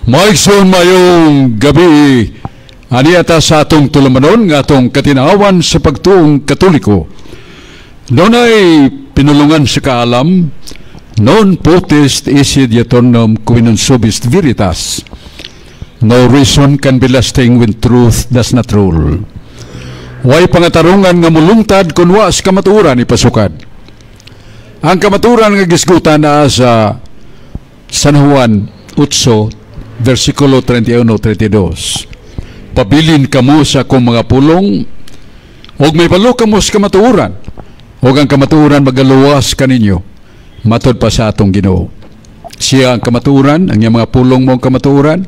Maigsoon mayong gabi aniata sa atong tulamanon nga atong katinawan sa pagtuong Katoliko. Noon ay pinulungan sa kaalam, non potest esse diatornum qui non subist veritas. No reason can be lasting when truth does not rule. Way pangatarungan nga mulungtad kun wa sa kamatuoran ipasukad. Ang kamatuoran nga gisgutan na sa San Juan 8 versikulo 31-32. Pabilin kamo sa akong mga pulong, og may balo kamo sa kamatuoran, og ang kamatuoran magaluwas kaninyo, matod pa sa atong Ginoo. Siya ang kamatuoran, ang iyang mga pulong mong kamatuoran,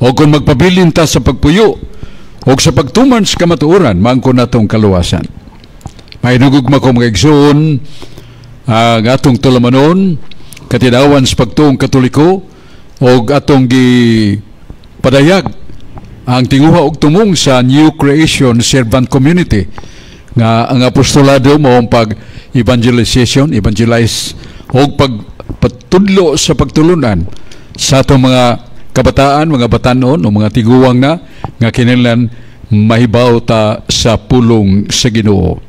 og kung magpabilin ta sa pagpuyo, og sa pagtuman sa kamatuoran, maangko natong kaluwasan. Mahinugog ko mga igsoon, ang atong tulamanon, katinawan sa pagtuong Katoliko, og atong padayag ang tinguha og tumong sa New Creation Servant Community nga ang apostolado mao ang pag-evangelize og pagpatudlo sa pagtulunan sa atong mga kabataan, mga batanon o mga tiguwang na nga kinahanglan mahibaw ta sa pulong sa Ginoo.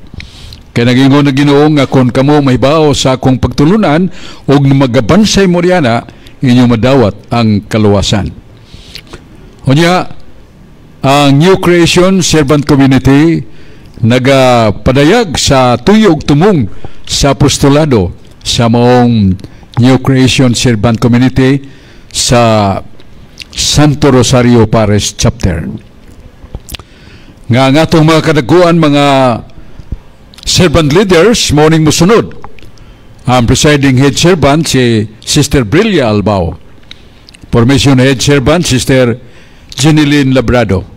Kaya nagingon na Ginoo nga kung kamo mahibaw sa akong pagtulunan og magabansay mo riana inyong madawat ang kaluwasan. Unya, ang New Creation Servant Community nagapadayag sa tuyog tumong sa apostolado sa maong New Creation Servant Community sa Santo Rosario Parish Chapter. Nga ang atong mga kadaguan, mga servant leaders, morning musunod. Ang presiding head servant si Sister Brilia Albao. Formation head servant Sister Jeneline Labrado.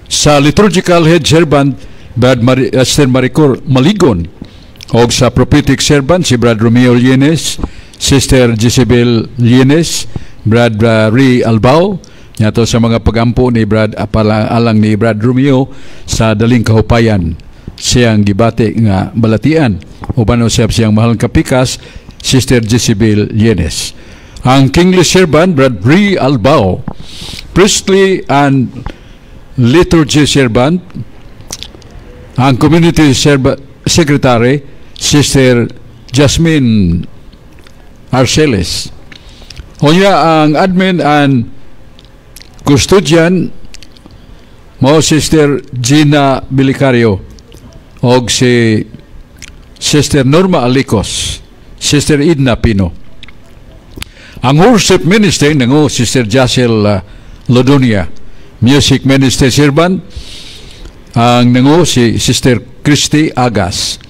Sa liturgical head servant Sister Maricor Maligon. O sa prophetic servant si Brad Romeo Lienes, Sister Jezebel Lienes, Brad Ri Albao. Yato sa mga pagampo ni Brad alang ni Brad Romeo sa daling kahupayan. Siyang gibati nga balatian uban usab siyang mahal kapikas Sister Jezebel Lienes. Ang kingly servant Brad Ri Albao, priestly and liturgy servant, ang community secretary Sister Jasmine Arceles. Unya ang admin and custodian mo Sister Gina Bilicario og si Sister Norma Alicos, Sister Edna Pino. Ang worship ministry nango Sister Jacel Lodonia, music ministry servant ang nango si Sister Christy Agas.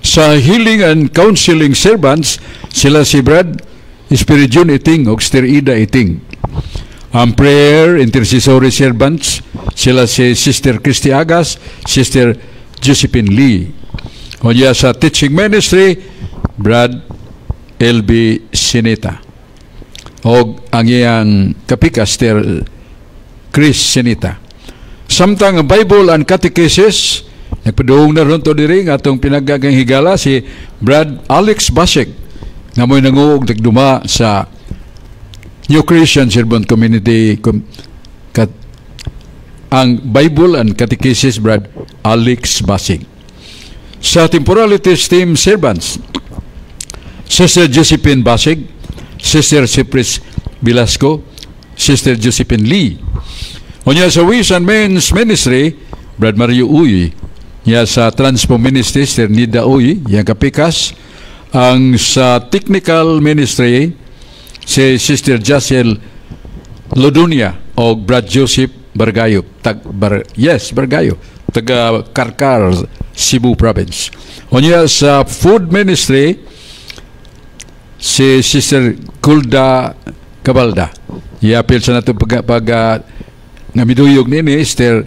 Sa healing and counseling servants sila si Brad Espiridion Iting og Sister Ida Iting. Ang prayer intercessory servants sila si Sister Christy Agas, Sister Josephine Lee. O sa teaching ministry, Brad L.B. Sinita. O ang iyang kapikas, Chris Sinita. Samtang ang Bible and Catechesis, nagpaduong na ron to diri nga atong pinagagang higala si Brad Alex Basik, nga mo'y nanguog nagduma sa New Christian Servant Community ang Bible and Catechesis Brad Alex Basing. Sa temporalities team servants, Sister Josephine Basig, Sister Cypris Velasco, Sister Josephine Lee. Unya sa Wish and Men's Ministry, Brad Mario Uy. Ya sa Transpo Ministry, Sister Nida Uy, yang kapikas. Ang sa Technical Ministry, si Sister Jacel Lodonia o Brad Joseph Bargayo. Bargayo. Taga Karkar, Cebu Province. Unya sa Food Ministry, si Sister Kulda Cabalda. Iapil sa nato nga miduyog nini, Sister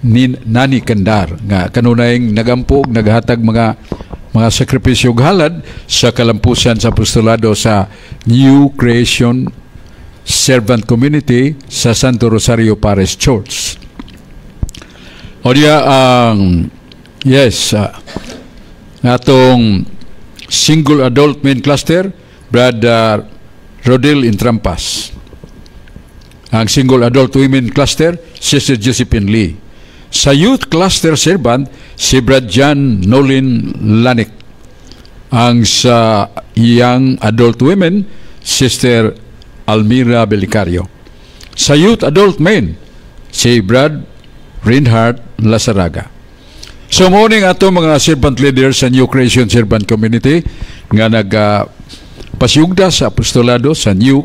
Nani Kandar. Nga kanunayng nagampog, naghatag mga sakripisyo halad sa kalampusan sa apostolado sa New Creation Servant Community sa Santo Rosario Parish Church. O diya ang atong single adult main cluster, Brother Rodel Intrampas. Ang single adult women cluster, Sister Josephine Lee. Sa youth cluster servant, si Brad Jan Nolin Lanik. Ang sa young adult women, Sister Almira Belicario. Sa youth adult men, si Brad Reinhardt Lasaraga. So morning ato mga servant leaders sa New Creation Servant Community nga nagpasyugda sa apostolado sa New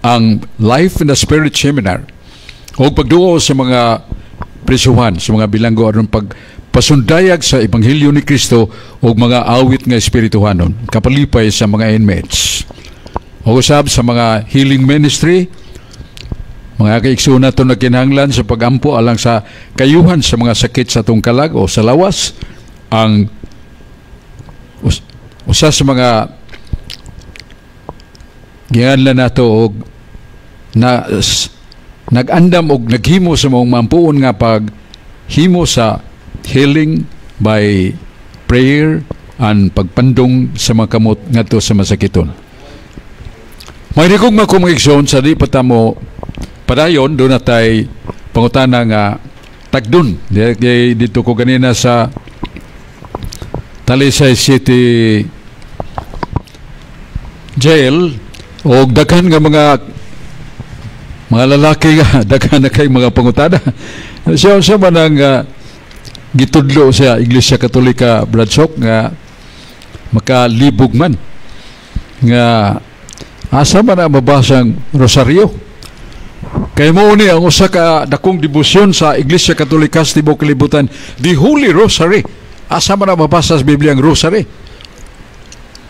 ang Life in the Spirit Seminar o pagduo sa mga presuhan, sa mga bilanggo aron pagpasundayag sa Ebanghelyo ni Kristo o mga awit nga espirituhanon kapalipay sa mga inmates. O usab sa mga healing ministry, mga kaiksuna ito nagkinahanglan sa pagampo alang sa kayuhan sa mga sakit sa itong kalag o sa lawas. Ang usa sa mga gihanlan nato og nag-andam og naghimo sa mga mampuon nga paghimo sa healing by prayer and pagpandong sa mga kamot ngadto sa masakiton. May kong makumigson sa di patamo padayon doon natay pangutana nga tagdun dito ko ganina sa Talisay City Jail o daghan nga mga lalaki nga daghan na kay mga pangutana siya man ang gitudlo sa Iglesia Katolika Bradshaw nga makalibog man nga asa man ang mabasang rosaryo. Kay mo ni ang usa ka dakong debosyon sa Iglesia Katolika sa tibuok kalibutan, the Holy Rosary. Asa man ang mabasa sa Biblia ang rosary?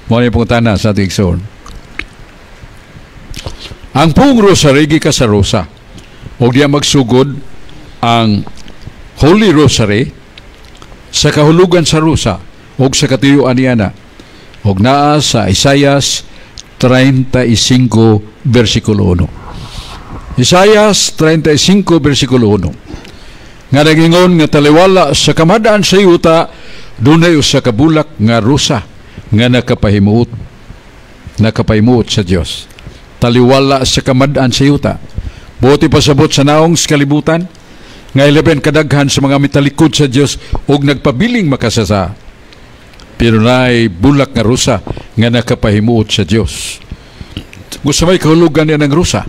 Mo ni pangutana sa ating igsoon. Ang pong rosary gika sa rosa. Og diya magsugod ang Holy Rosary sa kahulugan sa rosa og sa katuyuan niya na. Og naa sa Isaias 35 versikulo 1. Isaias 35 versikulo 1. Nga nagingon nga taliwala sa kamadaan sa yuta dunay usa ka bulak nga rusa nga nakapahimuot sa Dios. Taliwala sa kamadaan sa yuta. Buti pasabot sa naong sa kalibutan nga ilaben kadaghan sa mga mitalikod sa Dios ug nagpabiling makasasa. Pero naay bulak nga rusa nga nakapahimuot sa Dios. Gusto may kahulugan niya ng rusa.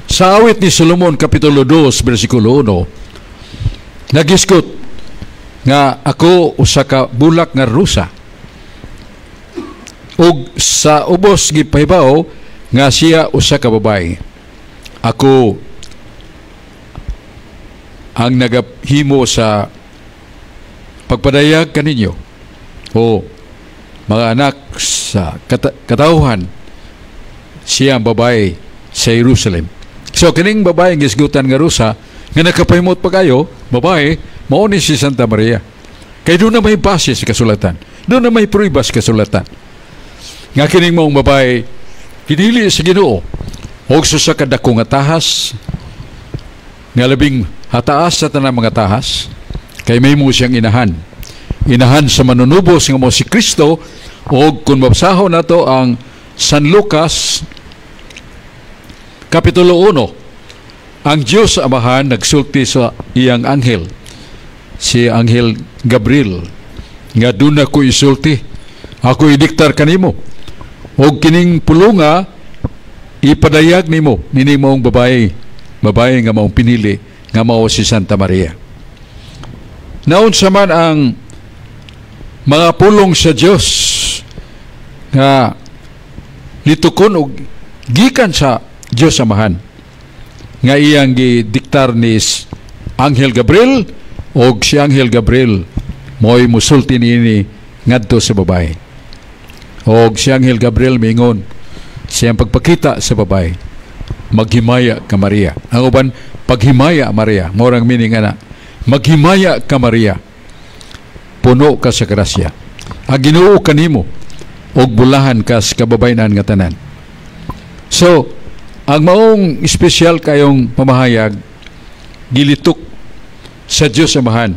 Sa awit ni Solomon Kapitulo 2 versikulo 1 nagisgot nga ako usa ka bulak nga rusa ug sa ubos gipahibaw nga siya usa ka babae. Ako ang nagahimo sa pagpadayag kaninyo o mga anak sa katauhan siya ang babae sa Jerusalem. So kining babae nga isgutan nga rusa nga nakapahimot pa kayo, babae, mao ni si Santa Maria. Kay doon na may base sa kasulatan. Doon na may pruebas kasulatan. Nga kining maong babae kinili sa Ginoo og sa kadako nga tahas nga labing hataas sa tanang mga tahas kay may mo siyang inahan sa manunubos nga mo si Kristo og kung mabasahon nato ang San Lucas Kapitulo 1, ang Diyos Amahan nagsulti sa iyang anghel, si Anghel Gabriel, nga doon ako isulti, ako idiktar kanimo, o kining pulunga, ipadayag nimo, nini moong babae nga maong pinili, nga mao si Santa Maria. Naon sa man ang mga pulong sa Diyos, nga litukon o gikan sa Diyos Amahan nga iyang gidiktar ni Anghel Gabriel o si Anghel Gabriel mo'y musulti niini ngadto sa babae o si Anghel Gabriel mingon siyang pagpakita sa babae maghimaya ka Maria. Ang uban paghimaya Maria morang meaning ana maghimaya ka Maria puno ka sa grasya ang Ginoo kanimo og bulahan ka sa kababayenan nga tanan. So ang maong espesyal kayong pamahayag gilitok sa Diyos Amahan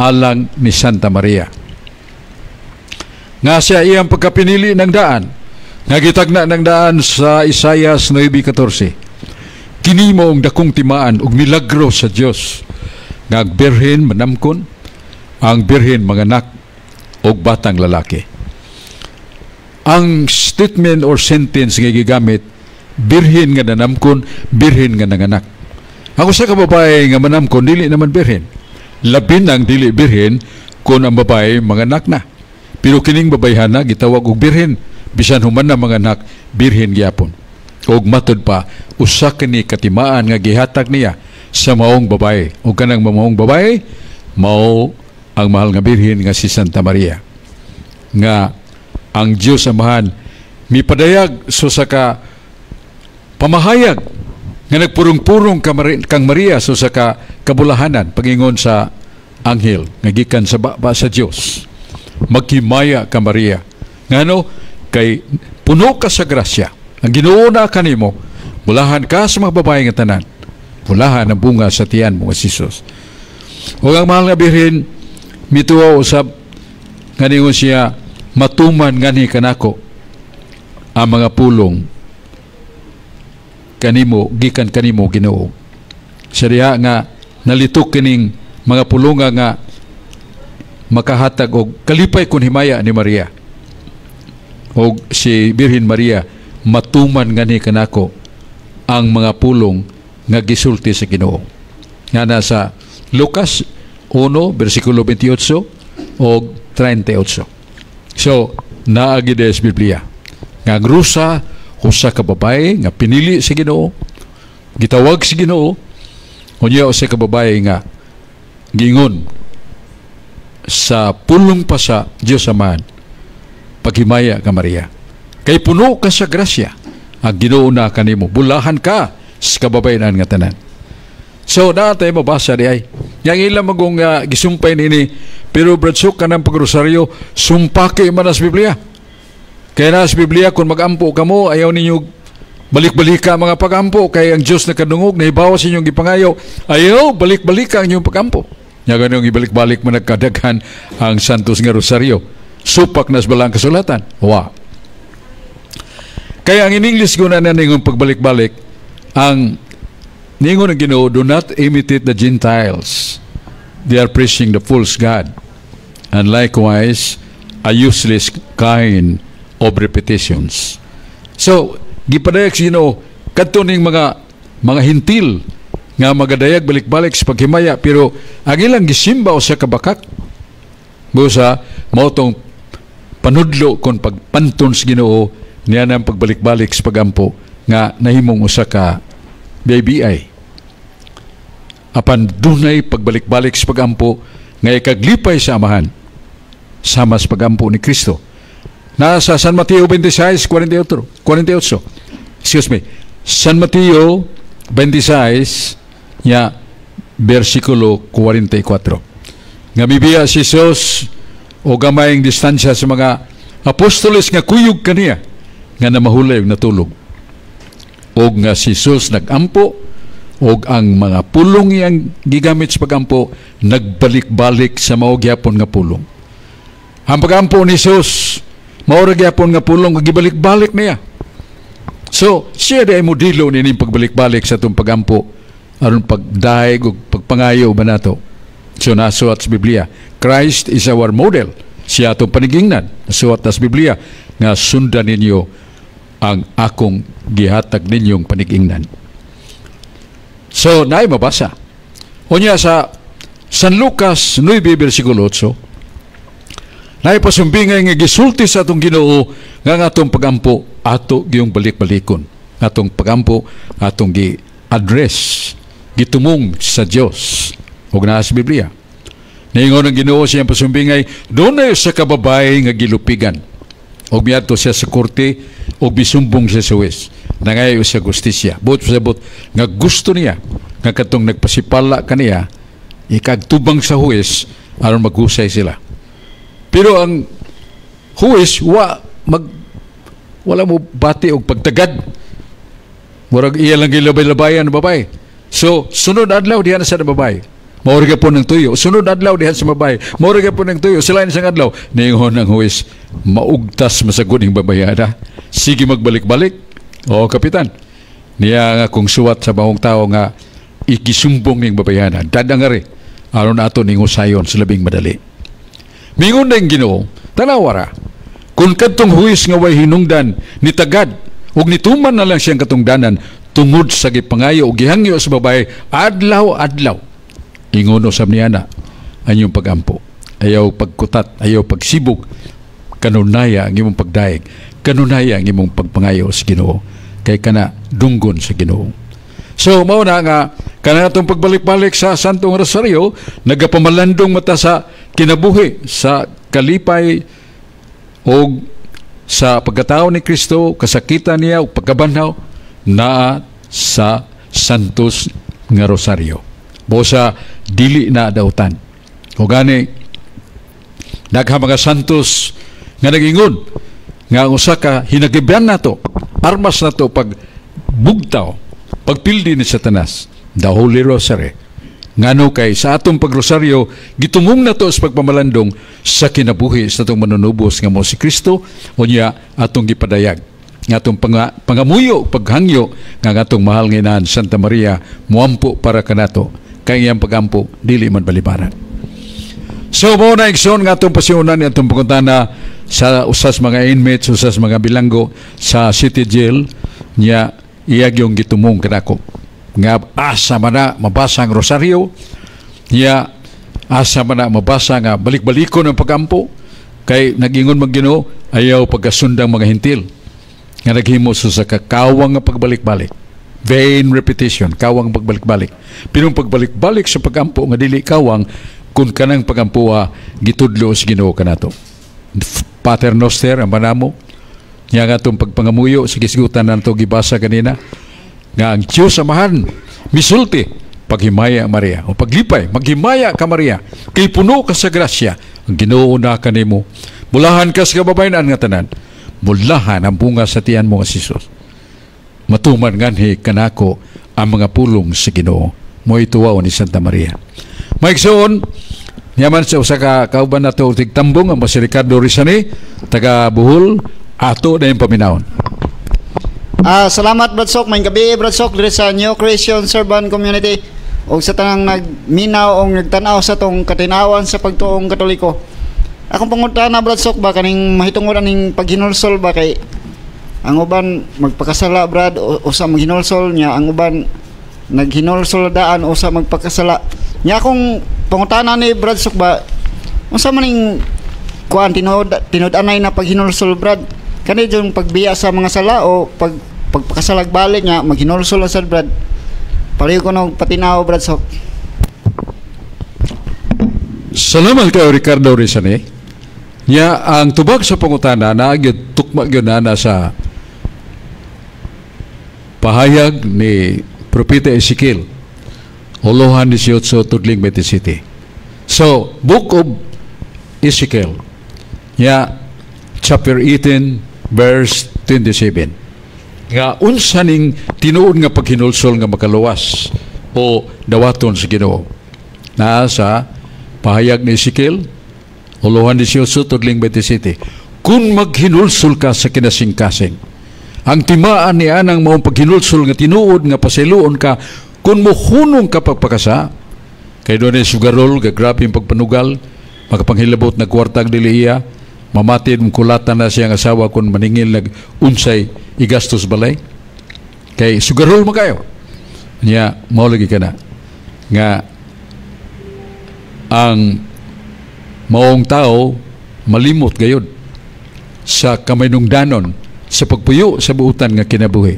alang ni Santa Maria. Nga siya iyang pagkapinili ng daan Nagitagna ng daan sa Isaias 9:14. Kini mo ang dakong timaan ug milagro sa Dios nga ang birhen manamkon, ang birhen manganak og batang lalaki. Ang statement or sentence nga gigamit, birhen nga nanamkon, birhen nga nanganak. Ang usa ka babae nga manamkon dili naman birhen. Labin ang dili birhen kung ang babae manganak na. Pero kining babayhana gitawag og birhen, bisan human na manganak, birhen gyapon. Og matud pa, usa kini katimaan nga gihatag niya sa maong babae. O kanang maong babae, mao ang mahal nga birhen nga si Santa Maria. Nga ang Dios Amahan mipadayag so sa ka pamahayag nga nagpurong-purong kang Maria so sa ka kabulahanan pagingon sa anghel nga gikan sa baba sa Dios. Maghimaya ka Maria. Ngano kay puno ka sa grasya. Ang Ginoo na kanimo, bulahan ka sa mga babae nga tanan. Bulahan ang bunga sa tiyan mo nga si Jesus. O ang mahal nga birhen, mituwa usab, nganingon siya, matuman ngani kanako ang mga pulong kanimo, gikan kanimo Ginoo. Sa diha nga, nalitok kining mga pulunga nga makahatag og kalipay kun himaya ni Maria. O si Birhen Maria, matuman ngani kanako ang mga pulong nga gisulti sa Ginoo. Nga nasa Lucas 1 versikulo 28 o 38. So naagi des Biblia nga grusa usa ka babae nga pinili sa Ginoo, gitawag sa Ginoo, unya usa ka babae nga gingon sa pulong pa sa Dios Amahan, paghimaya ka Maria. Kay puno ka sa grasya, ang Ginoo na kanimo, bulahan ka sa kababayanan nga tanan. So, naatay mabasa di ay. Yang ilang magong gisumpay nini, pero bradsok ka ng pagrosaryo, sumpake man sa Biblia. Kaya na sa Biblia, kung mag-ampo ka mo, ayaw ninyo balik-balik ka mga pag-ampo, kaya ang Diyos na kadungog, nahibawa sa inyong ipangayaw, ayaw, balik-balik ka ang inyong pag-ampo. Nga ganun, ibalik-balik mo nagkadaghan ang Santos nga Rosaryo. Supak na sa balang kasulatan. Wow. Kaya ang in English ko na ningon pagbalik-balik, ang ningon ng Ginoo, do not imitate the Gentiles. They are preaching the false God. And likewise, a useless kind of repetitions. So, gipadayag sa Ginoo, kadto ning mga hintil nga magadayag balik-balik sa paghimaya, pero ang ilang gisimba o sa kabakak, busa, mautong panudlo kung pagpanton sa Ginoo, niya ng pagbalik-balik sa pagampo nga nahimong usa ka BBI. Apan dunay pagbalik-balik sa pagampo nga ikaglipay sa Amahan sama sa pagampo ni Kristo. Nasa San Mateo 26:48. Excuse me. San Mateo 26 nya versikulo 44. Nga bibiya si Jesus o gamayng distansya sa mga apostoles nga kuyog kaniya nga namahulay og natulog. Og nga si Jesus nagampo og ang mga pulong iyang gigamit sa pagampo nagbalik-balik sa mao gyapon nga pulong. Ang pagampo ni Jesus mao ra gyapon nga pulong nga gibalik-balik niya. So siya day modelo nining pagbalik-balik sa atong pagampo aron pagdaig og pagpangayo ba nato. So nasuat sa Biblia, Christ is our model. Siya atong panigingnan. Nasuat sa Biblia nga sundan ninyo ang akong gihatag ninyong panigingnan. So, naay mabasa. Unya sa San Lucas 9, versikulo 8, naay pasumbingay nga gisulti sa atong Ginoo nga atong pagampo ato giyong balik-balikon. Atong pagampo atong gi-address, gitumong sa Dios. Ug naa sa Biblia. Naingon ang Ginoo siyang pasumbingay, dunay sa kababay nga gilupigan. Og miadto siya sa korte o bisumbong siya sa huwes. Nangayo siya justisya. But nga gusto niya nga katong nagpasipala kaniya ikagtubang sa huwes aron maghusay sila. Pero ang huwes wala mo bati og pagtagad. Murag iya lang gilabay-labayan ng babae. So sunod adlaw diha na sa babae. Mauriga po ng tuyo. Sunod adlaw dihan sa babae. Mauriga po ng tuyo. Sila isang adlaw. Ningon ang huwes, maugtas masagod ng babayada. sige magbalik-balik. O kapitan, niya nga kung suwat sa bahong tao nga ikisumbong ning babayanan. Dadangari, aron ato ning usayon sa labing madali. Mingon na yung Ginoo, tanawara, kung kadtong huwis nga way hinungdan, nitagad, ug nituman na lang siyang katungdanan, tungod sa gipangayo ug gihangyo sa babae, adlaw-adlaw. Ingono sa niyana, anyong pagampo. Ayaw pagkutat, ayaw pagsibog, kanunaya ang imong pagdaig, kanunaya ang imong pagpangayo sa Ginoo, kay kana dunggon sa Ginoo. So mao na nga kana atong pagbalik-balik sa Santong Rosario, nagapamalandong mata sa kinabuhi, sa kalipay o sa pagkatao ni Kristo, kasakitan niya o pagkabanhaw na sa Santos nga Rosario. Bo sa dili na dautan. O gani nagha mga santos nga nagingon nga usa ka hinagibyan nato, armas nato pag bugtaw, pagpildi ni Satanas, the Holy Rosary. Ngano kay sa atong pagrosaryo gitumong nato sa pagpamalandong sa kinabuhi sa atong manunubos nga mo si Kristo, unya atong gipadayag nga atong pangamuyo, paghangyo nga atong mahal nga inahan Santa Maria muampo para kanato, kay iyang pagampo dili man balibaran. So mo na igsoon nga atong pasiunan ni atong pagkuntana sa usas mga inmates, usas mga bilanggo sa city jail niya iyag yung gitumong kanako nga asa man na mabasa ang rosaryo, niya asa man na mabasa nga balik-balikon ang pagampo, kay nagingon mag Ginoo ayaw pagkasundang mga hintil nga naghimo sa kakawang nga pagbalik-balik, vain repetition, kawang pagbalik-balik. Pinong pagbalik-balik sa pagampo nga dili kawang, kung kanang pagampuha gitudlo sa Ginoo kanato. Pater Noster ang manamo niya nga itong pagpangamuyo sa kisigutan na ito gibasa kanina nga ang Diyos amahan misulti paghimaya Maria o paglipay maghimaya ka Maria kay puno ka sa grasya ang Ginoo na kanimo, bulahan ka sa kababayan nga tanan, bulahan ang bunga sa tiyan mo nga Jesus. Matuman nganhi kanako ang mga pulong sa Ginoo mo ituwa ni Santa Maria. Maigsoon yaman sa usa ka kauban nato tigtambong ang si Ricardo Rizani taga Bohol, ato na yung paminahon. Salamat Brad Sok, may gabi Brad Sok diri sa New Creation Servant Community o sa tanang nagminaw o nagtanaw sa tong katinawan sa pagtuong Katoliko. Akong pangutana Brad Sok ba kaning mahitungod aning paghinulsol ba kay ang uban magpakasala Brad o sa maghinulsol niya, ang uban naghinulsol daan o sa magpakasala niya. Akong pangutana ni Brad Sok ba unsa maning kuan tinud-anay na paghinulsol Brad, kani yung pagbiya sa mga sala o pagpakasalag balik nga maghinulsol sa Brad, pareho ko nang patinaw Brad Sok. Salamat kayo Ricardo Rizani. Nya ang tubag sa pangutana na gyud tukma gyud na sa pahayag ni Propeta Ezekiel Olohan 18 tudling 27. So Book of Ezekiel chapter 18 verse 27 nga unsa ning tinuod nga paghinulsol nga makaluwas o dawaton sa Ginoo na sa pahayag ni Ezekiel Olohan 18 tudling 27. Kung maghinulsol ka sa kinasing-kasing, ang timaan ni anang maong paghinulsol nga tinuod nga pasiluon ka, kung muhunong ka pagpakasa, kay doon ay sugarol, gagrabe yung pagpanugal, makapanghilabot na kwartang diliya, mamatid kulatan na siyang asawa kung maningil nag-unsay igastos balay. Kay sugarol mo kayo. Niya, maulagi ka na. Nga, ang maong tao, malimot gayod sa kamaynungdanon, sa pagpuyo sa buutan nga kinabuhi.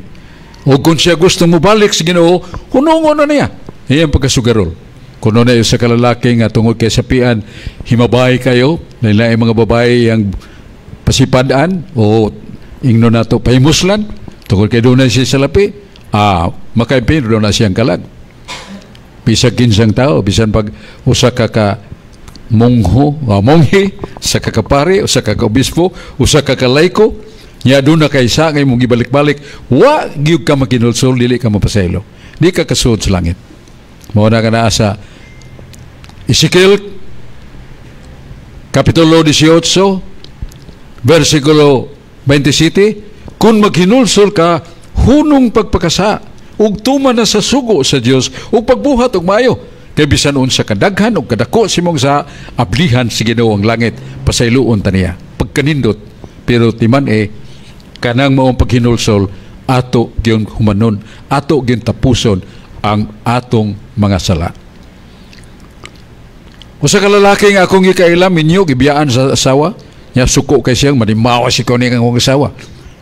O kung siya gusto mo balik sa Ginoo, hunungon na niya. Iyan pagkasugarol. Kung na yung sa kalalaki nga tungod kay sapian, himabay kayo, nila mga babae ang pasipadaan, o ingno na to pahimuslan, tungod kay doon na siya sa lapi, makaipin, doon na siyang kalag. Bisag kinsang tao, bisan pag usa ka monghi, sa kakapari, usa ka obispo, usa ka laiko, niya doon na kaysa ngay mong ibalik-balik, wa giyog ka makinulsol, dili ka mapasaylo, di ka kasuod sa langit. Mauna ka na sa Ezekiel Kapitulo 18 versikulo 27, kung maghinulsol ka hunong pagpakasa ug tuman na sa sugo sa Dios ug pagbuhat og maayo kay bisan unsa kadaghan ug kadako simong sa ablihan si Ginoo ang langit pasayloon ta niya pagkanindot pero timan kanang maong paghinulsol ato gyud humanon ato gyud tapuson ang atong mga sala. Usa ka lalaki nga akong gikailam minyo gibiyaan sa asawa nya suko kay siyang manimawa si ko ni ang akong asawa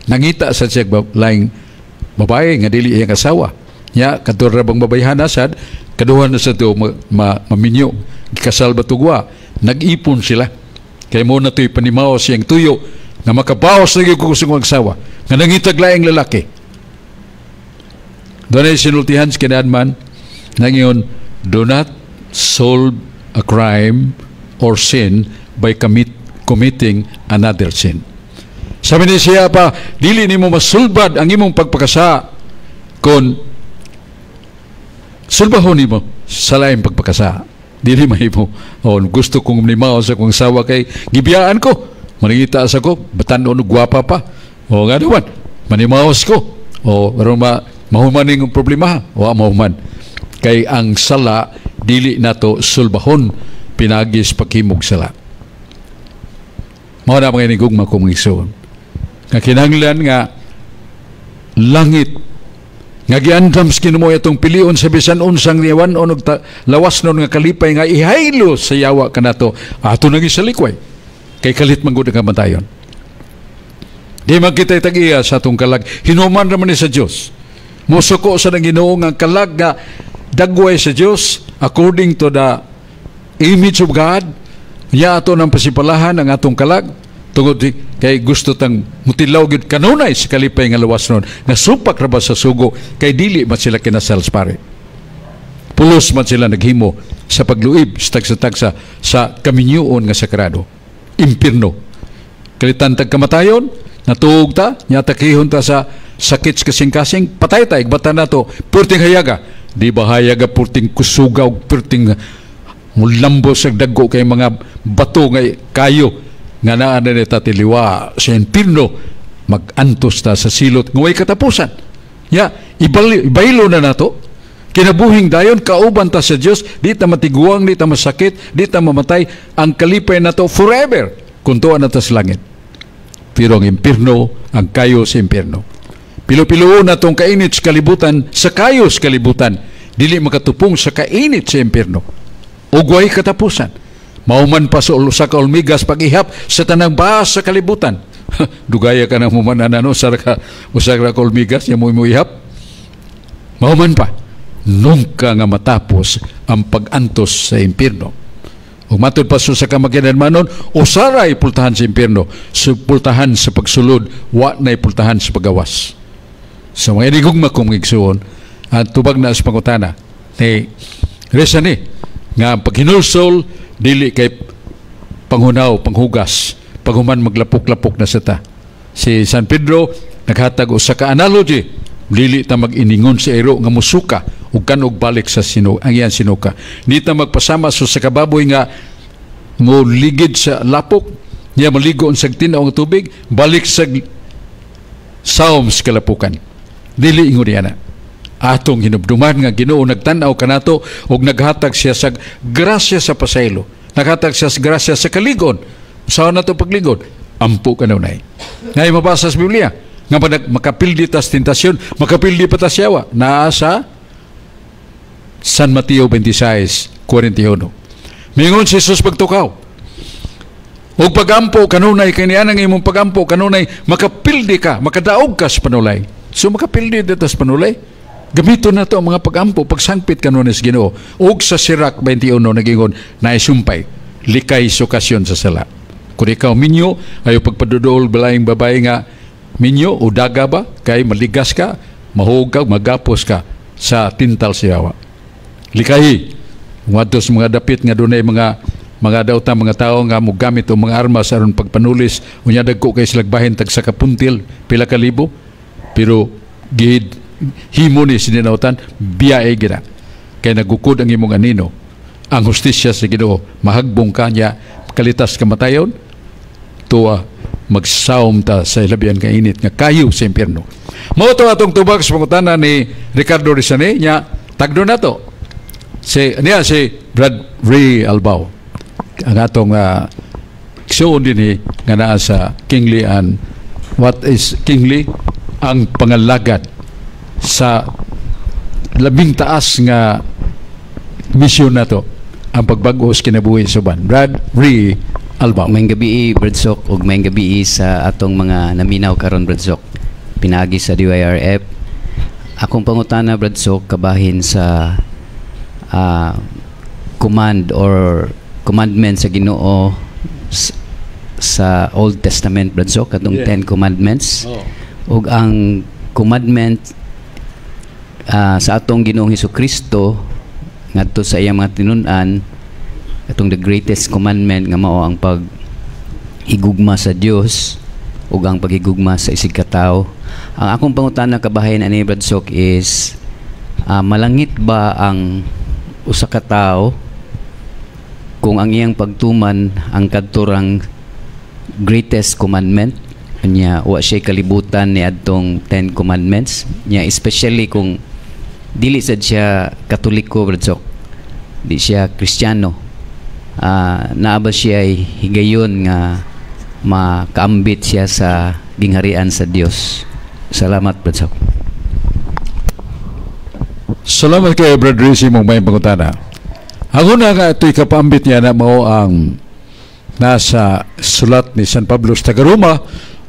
nangita sa siya laing babae nga dili iyang asawa nya kadto ra bang babayhana sad kaduhan na sa to maminyo gikasal batugwa nag-ipon sila kay mo na to'y panimawa siyang tuyo nga makabawas lagi ko sa kong asawa nga nangitag laing lalaki. Doon ay sinultihan sa kinadman na ngayon, do not solve a crime or sin by committing another sin. Sabi ni siya pa, dili ni mo masulbad ang imong pagpakasa kung sulbahon ni mo sa laing pagpakasa. Dili mahimo. O, gusto kong manimaw sa kong sawa kay gibiyaan ko. Maningita sa ko, batanon gwapa pa. O nga naman, manimawas ko. O, pero mahumaning ang problema. O, mahuman. Kay ang sala, dili nato sulbahon, pinagis paghimog sala. Mao na mga inigugma kong igsoon. Nga kinahanglan nga langit nga giandam sa Ginoo itong pilion sa bisan unsang niwan o lawas nun nga kalipay nga ihaylo sa yawa kanato ato nang isalikway kay kalit manggod ang kamatayon. Di magkita'y tag-iya sa atong kalag hinuman naman ni sa Diyos musuko sa nang Ginoo nga kalag nga dagway sa Diyos according to the image of God niya ato ng pasipalahan ang atong kalag tungod kay gusto tang mutilaw gid kanunay sa kalipay nga lawas nun nga supak ra ba sa sugo kay dili man sila kinasal pare pulos man sila naghimo sa pagluib sa tagsa sa kaminyoon nga sagrado impierno kalitan tag kamatayon natuog ta nya takihon ta sa sakit kasing-kasing patay ta igbatan nato purting hayaga di ba hayaga purting kusugaw purting mulambo sa daggo kay mga bato nga kayo nga naa na tatiliwa sa impierno mag-antos ta sa silot ngaway katapusan ibaylo na nato kinabuhing dayon kauban ta sa Dios di ta matiguang di ta masakit di ta mamatay ang kalipay nato forever kung tuwa na ta sa langit pero ang impierno ang kayo sa impierno pilo-pilo na tong kainit sa kalibutan sa kayo sa kalibutan dili makatupong sa kainit sa impierno ugway katapusan mauman pa sa kaulmigas pag-ihap sa tanang bahas sa kalibutan. Dugaya ka na mumanan sa kaulmigas niya mo ihap. Mauman pa. Nungka nga matapos ang pag-antos sa impierno. O matod pa sa kamaginan manon, usaray pultahan sa impierno, pultahan sa pagsulod, wa na'y pultahan sa pagawas. So mga inigugma kong igsuon, at tubag na sa pangutana, resa ni, nga paghinulsol, dili kay panghunaw, panghugas, paghuman maglapok-lapok na sata. Si San Pedro, naghatag o sa ka-analogy, dili ta mag-iningon sa ero nga musuka, ug kanog balik sa ang iyan sinuka. Di ta magpasama sa kababoy nga mo ligid sa lapok, niya maligo sa tinaw nga tubig, balik sa saom sa kalapukan. Dili ingon niya na. Atong hinubduman nga Ginoo nagtan-aw kanato og naghatag siya sa grasya sa pasaylo naghatag siya sa grasya sa kaligon sa nato pagligon ampo kanunay ngay mabasa sa Biblia nga makapildi tas tentasyon makapildi pa tas yawa naa sa San Mateo 26:41 mingon si Jesus pagtukaw og pagampo kanunay kaniya nang imong pagampo kanunay makapildi ka makadaog ka sa panulay so makapildi dito sa panulay gamito na to ang mga pagampo, pagsangpit kanunis Ginoo. Og sa Sirach 21 nagingon na isumpay, likay sukasyon sa sala. Kung ikaw minyo, ayaw pagpadudol balayang babae nga minyo o daga ba, kay maligas ka, mahug ka, magapos ka sa tintal siyawa. Likahi, wadto sa mga dapit nga dunay mga dauta mga tao nga mogamit o mga armas aron pagpanulis, unya dagko kay silagbahin tag sa kapuntil, pila ka libo, pero gid himo ni sininautan biyae gina kay nagukod ang imong anino ang hustisya sa Ginoo mahagbong kanya kalitas kamatayon tuwa magsaom ta sa labian ka init nga kayo sa impyerno. Mao to atong tubag sa pangutana ni Ricardo Rizane nya tagdo nato si Brad Ray Albao ang atong igsuon din nga naa sa kingly. And what is kingly? Ang pangalagad sa labing taas nga misyon nato, ang pagbag-os kinabuhi sa uban. Brad Ray Albao. Mayong gabi Bradsok ug mayong gabi sa atong mga naminaw karon Bradsok. Pinagi sa DYRF. Akong pangutana Bradsok kabahin sa command or commandment sa Ginoo sa Old Testament Bradsok katong 10 commandments. Ug ang commandment sa atong Ginoong Hesukristo ngadto sa iyang mga tinun-an atong the greatest commandment nga mao ang paghigugma sa Dios ug ang paghigugma sa isig ka tawo. Ang akong pangutana kabahin ani Bradsok is malangit ba ang usa ka tawo kung ang iyang pagtuman ang kadturang greatest commandment nya wa siya kalibutan ni adtong 10 commandments nya, especially kung dili sad siya Katoliko Bradsok, di siya Kristiyano. Naa ba siya ay higayon nga makaambit siya sa gingharian sa Dios? Salamat Bradsok. Salamat kay Brad Rizzi mong may pangutana. Ako na nga ito'y kapaambit niya na mao ang nasa sulat ni San Pablo sa Tagaruma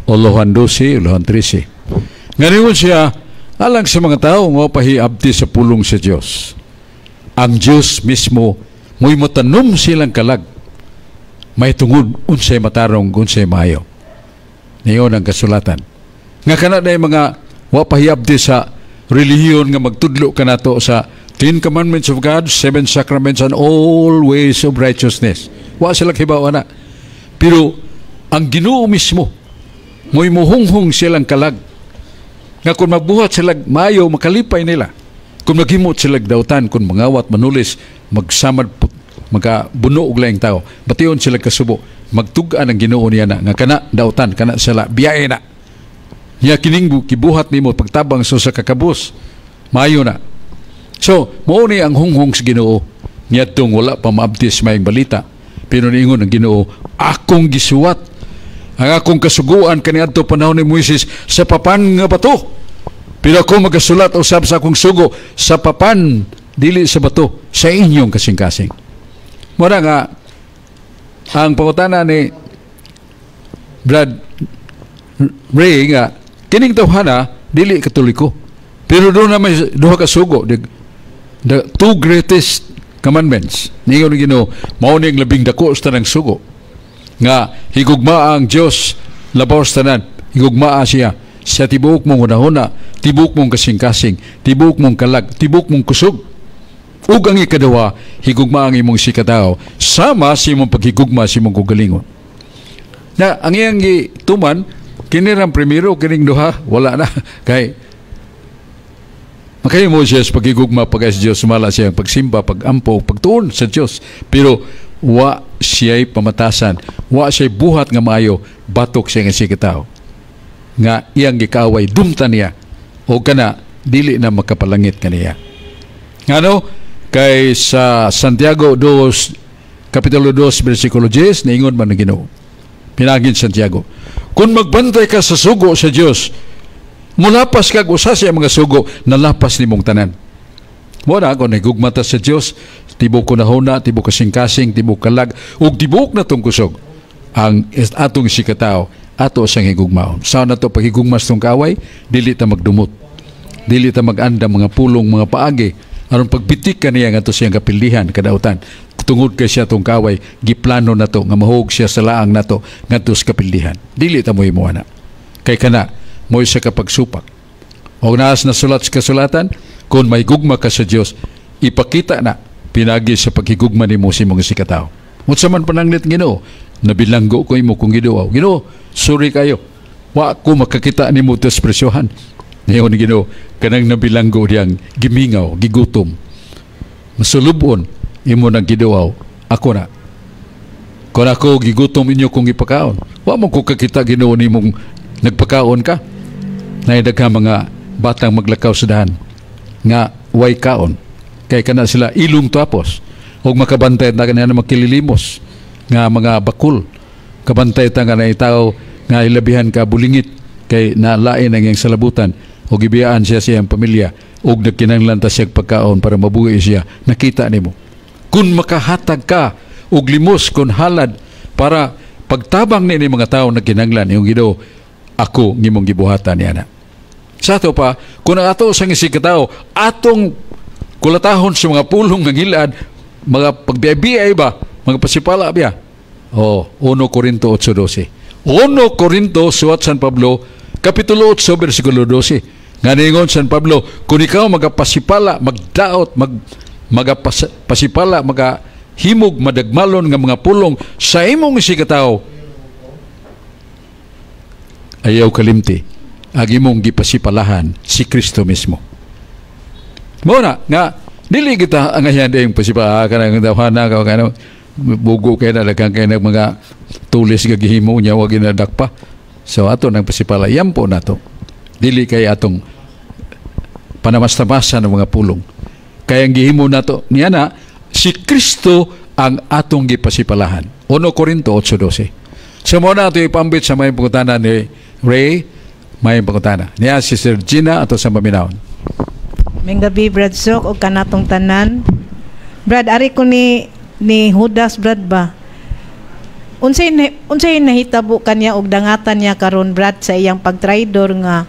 o Lohan 12 o Lohan 13. Ngayon siya alang sa mga tao nga pahiabti sa pulong sa Diyos. Ang Diyos mismo mo'y matanom silang kalag. May tungod unsay matarong unsay maayo. Niyon ang kasulatan. Nga kana na mga wapahiabdi sa relihiyon nga magtudlo ka nato sa 10 commandments of God, 7 sacraments, and all ways of righteousness. Wa sila hibaw na. Pero ang Ginoo mismo mo'y muhunghong silang kalag. Nga kung magbuhat sila maayo, makalipay nila. Kung maghimot sila dautan, kung mangawat, manulis, magsamad, magabuno og laing tao, bation sila kasubo, magtugaan ang Ginoo niya na, nga kana dautan, kana sila, biyahe na. Niya kining kibuhat nimo pagtabang sa kakabus, maayo na. So, mao ni ang hunghong sa Ginoo, niya tong wala pa maabtis mayang balita, pero niingon ang Ginoo, akong gisuwat, ang akong kasuguan kaniadto panahon ni Moises sa papan nga bato. Pero ako magasulat usab sa akong sugo sa papan, dili sa bato, sa inyong kasing-kasing. Mura nga, ang pangutana ni Brad Ray nga, kining tawhana, dili Katoliko. Pero doon na may duha ka sugo, the 2 greatest commandments. Ningon ni Ginoo, mao ning labing dako sa tanang sugo. Nga, higugmaa ang Diyos, labaw sa tanan, higugmaa siya sa tibok mong hunahuna, tibok mong kasing-kasing, tibok mong kalag, tibok mong kusog. Ug ang ikaduha, higugma ang imong sikatao, sama si imong paghigugma si imong kugalingon. Na ang iyang tuman, kinirang primero, kining duha, wala na. Kay makayo mo siya sa paghigugma pagka sa Diyos, sumala siya pagsimba, pagampo, pagtuon sa Diyos. Pero wa siya'y pamatasan, wa siya'y buhat nga maayo, batok siya nga sikatao. Nga iyang gikaway, dumta niya, o kana, dili na makapalangit kaniya. Ano? Kay sa Santiago 2, Kapitulo 2, versikulo 10, naingon man ng Ginoo. Pinagin Santiago, kung magbantay ka sa sugo sa Diyos, mulapas kag usa siya mga sugo, nalapas ni mong tanan. Muna, kung nagugmata sa Diyos, tibok ko na huna, tibok kasing-kasing, tibok kalag, ug tibok na tong kusog, ang atong sikatao, ato sang higugmaon. Saan na to paghigugmas tong kaway, dili ta magdumot. Dili ta maganda mga pulong, mga paagi, aron pagbitik kaniya nga to siyang kapildihan kadautan. Tungod kay siya tong kaway, giplano na to, nga mahog siya sa laang na to, nga to sa kapildihan. Dili ta mo imuana. Kay kana, mo siya kapagsupak. O naas na sulat sa kasulatan, kung may gugma ka sa Diyos, ipakita na, pinagi sa paghigugma ni mo si mga sikatao. Mutsa man pananglit Ginoo, nabilanggo ko imo kung Ginoo. Ginoo, sorry kayo. Wa ko makakita ni mo tes presyohan. Ngayon ni Ginoo, kanang nabilanggo diyang gimingaw, gigutom. Masulubon, imo nang giduaw, ako na. Kung ako gigutom inyo kung ipakaon, Wa mo ko kakita Ginoo nimong nagpakaon ka. Naidagha mga batang maglakaw sa dahan nga way kaon. Kay kana sila ilong tapos og makabantay ta kanina makililimos nga mga bakul. Kabantay ta nga naitaw nga ilabihan ka bulingit kay nalain ang iyang salabutan o gibiyaan siya siyang pamilya og nagkinahanglan ta siya pagkaon para mabuhi siya. Nakita nimo. Kung makahatag ka og limos kun halad para pagtabang ni mga tao na kinahanglan yung Ginoo, ako ngimong gibuhatan niya na. Sa ato pa, kung ang ato sa isig katao, atong kulatahon sa mga pulong ng hilad, mga pagbiyay ba, mga pasipala biya. 1 Corinto 8:12. 1 Corinto, suwat San Pablo, Kapitulo 8, versikulo 12. Nga ningon San Pablo, kung ikaw magapasipala, magdaot, magapasipala, magahimog, madagmalon ng mga pulong sa imong isig katao, ayaw kalimti ang imong gipasipalahan si Kristo mismo. Muna nga dili kita ang ayan ding pasipa kanang dawhana ka kano bugo kay na daghang kay mga tulis nga gihimo nya wa ginadakpa. So ato nang pasipala yampo nato. Dili kay atong panamasta-masa ng mga pulong. Kay ang gihimo nato niya na si Kristo ang atong gipasipalahan. 1 Corinto 8:12. So muna ato ipambit sa may pangutana ni Ray, may pangutana. Niya si Sir Gina ato sa maminawon. May gabi, Brad Sok, o kanatong tanan. Brad, ari ko ni Judas, Brad ba? Unsay nahitabo kanya og dangatan niya karon, Brad, sa iyang pagtraidor nga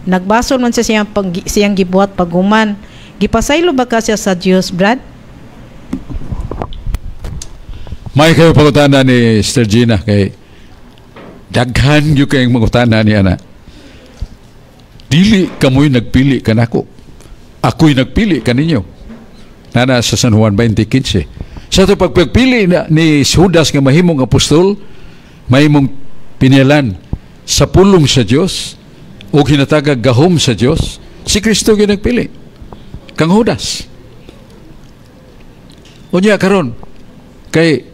nagbasol man sa siyang gibuhat paguman. Gipasaylo ba ka siya sa Dios, Brad? May kayo pangutana ni Sir Gina kay daghan yung kayong mangutana ni ana. Dili kamoy nagpili kanako. Ako'y nagpili kaninyo. Nana sa San Juan 20:15. Sa ito pagpili ni Judas nga mahimong apostol, mahimong pinilan sa pulong sa Diyos o hinatagag gahom sa Diyos, si Kristo yung nagpili. Kang Judas. O niya karon kay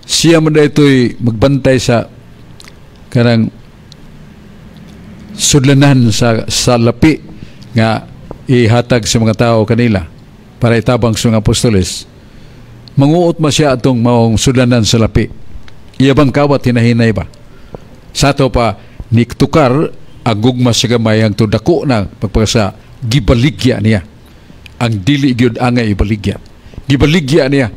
siya man na ito'y magbantay sa karang sudlanan sa lapi nga ihatag sa mga tao kanila para itabang sa mga apostoles. Manguot ma siya atong maong sudlanan sa lapi. Iyabang kawat hinahinay ba? Sa ato pa niktukar ang gugma sa gamay ang tudako na pagpagsa gibaligya niya. Ang dili gyud angay ibaligya. Gibaligya niya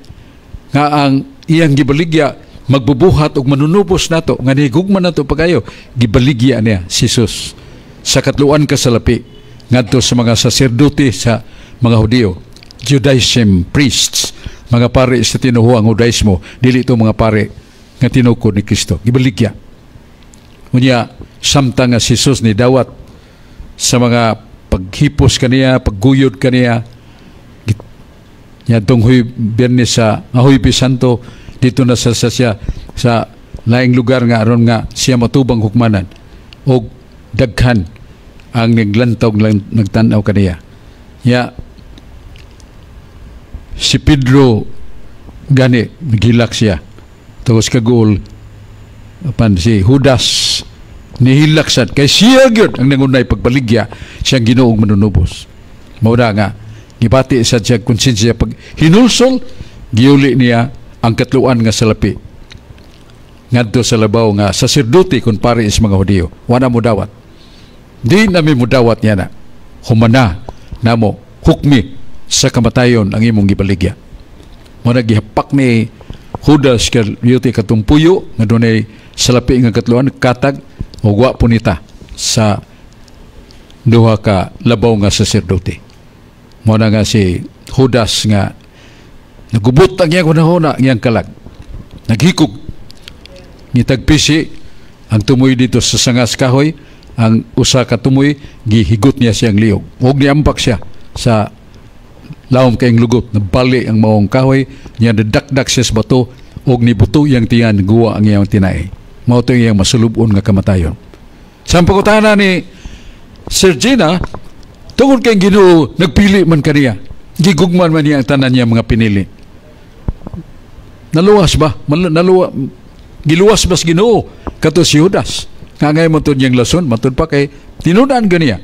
nga ang iyang gibaligya magbubuhat og manunubos nato nga nihigugma nato pagayo. Gibaligya niya si Jesus sa katluan ka sa lapi ngadto sa mga saserdote sa mga Hudiyo, Judaism priests, mga pare sa tinuhuang Judaismo, dili ito mga pare nga tinukod ni Kristo. Gibaligya. Unya samtang nga si Jesus ni dawat sa mga paghipos kaniya, pagguyod kaniya, nya tunghoy Biyernes sa Ahoy Santo dito na sa laing lugar nga aron nga siya matubang hukmanan og daghan ang naglantog nagtanaw kaniya. Ya si Pedro gani nagilak siya tungos kagul pan si Judas nihilak sad kay siya gyud ang nangunay pagbaligya siyang Ginoong manunubos. Mao nga gibati sa siya konsensya pag hinulsol giuli niya ang katluan nga salapi ngadto sa labaw nga saserdote kun pare is mga Hudiyo. Wala mo dawat. Di namin mo dawat niya na humana namo hukmi sa kamatayon ang imong gibaligya. Muna gihapak ni Judas kalyuti katumpuyo nga dunay salapi nga katluan katag o wa punita sa duha ka labaw nga saserdote. Muna nga si Judas nga nagubot ang iyang hunahuna ang iyang kalag. Naghikog ngitagpisi ang tumoy dito sa sangas kahoy. Ang usa ka tumoy gihigot niya siyang liog. Huwag niampak siya sa lawom kayong lugot. Nabali ang maong kahoy. Niya nadakdak siya sa bato. Huwag nibuto iyang tiyan. Guwa ang iyang tinay. Mao ito iyang masulubon nga kamatayon. Sa pagkutana ni Sir Gina, tungkol kayong Ginoo, nagpili man kaniya. Gigugman man niya ang tanan niya mga pinili. Naluwas ba? Giluwas ba sa Ginoo kato si Judas. Nga ngay mo niyang lason, matod pa kay tinudaan ganiya.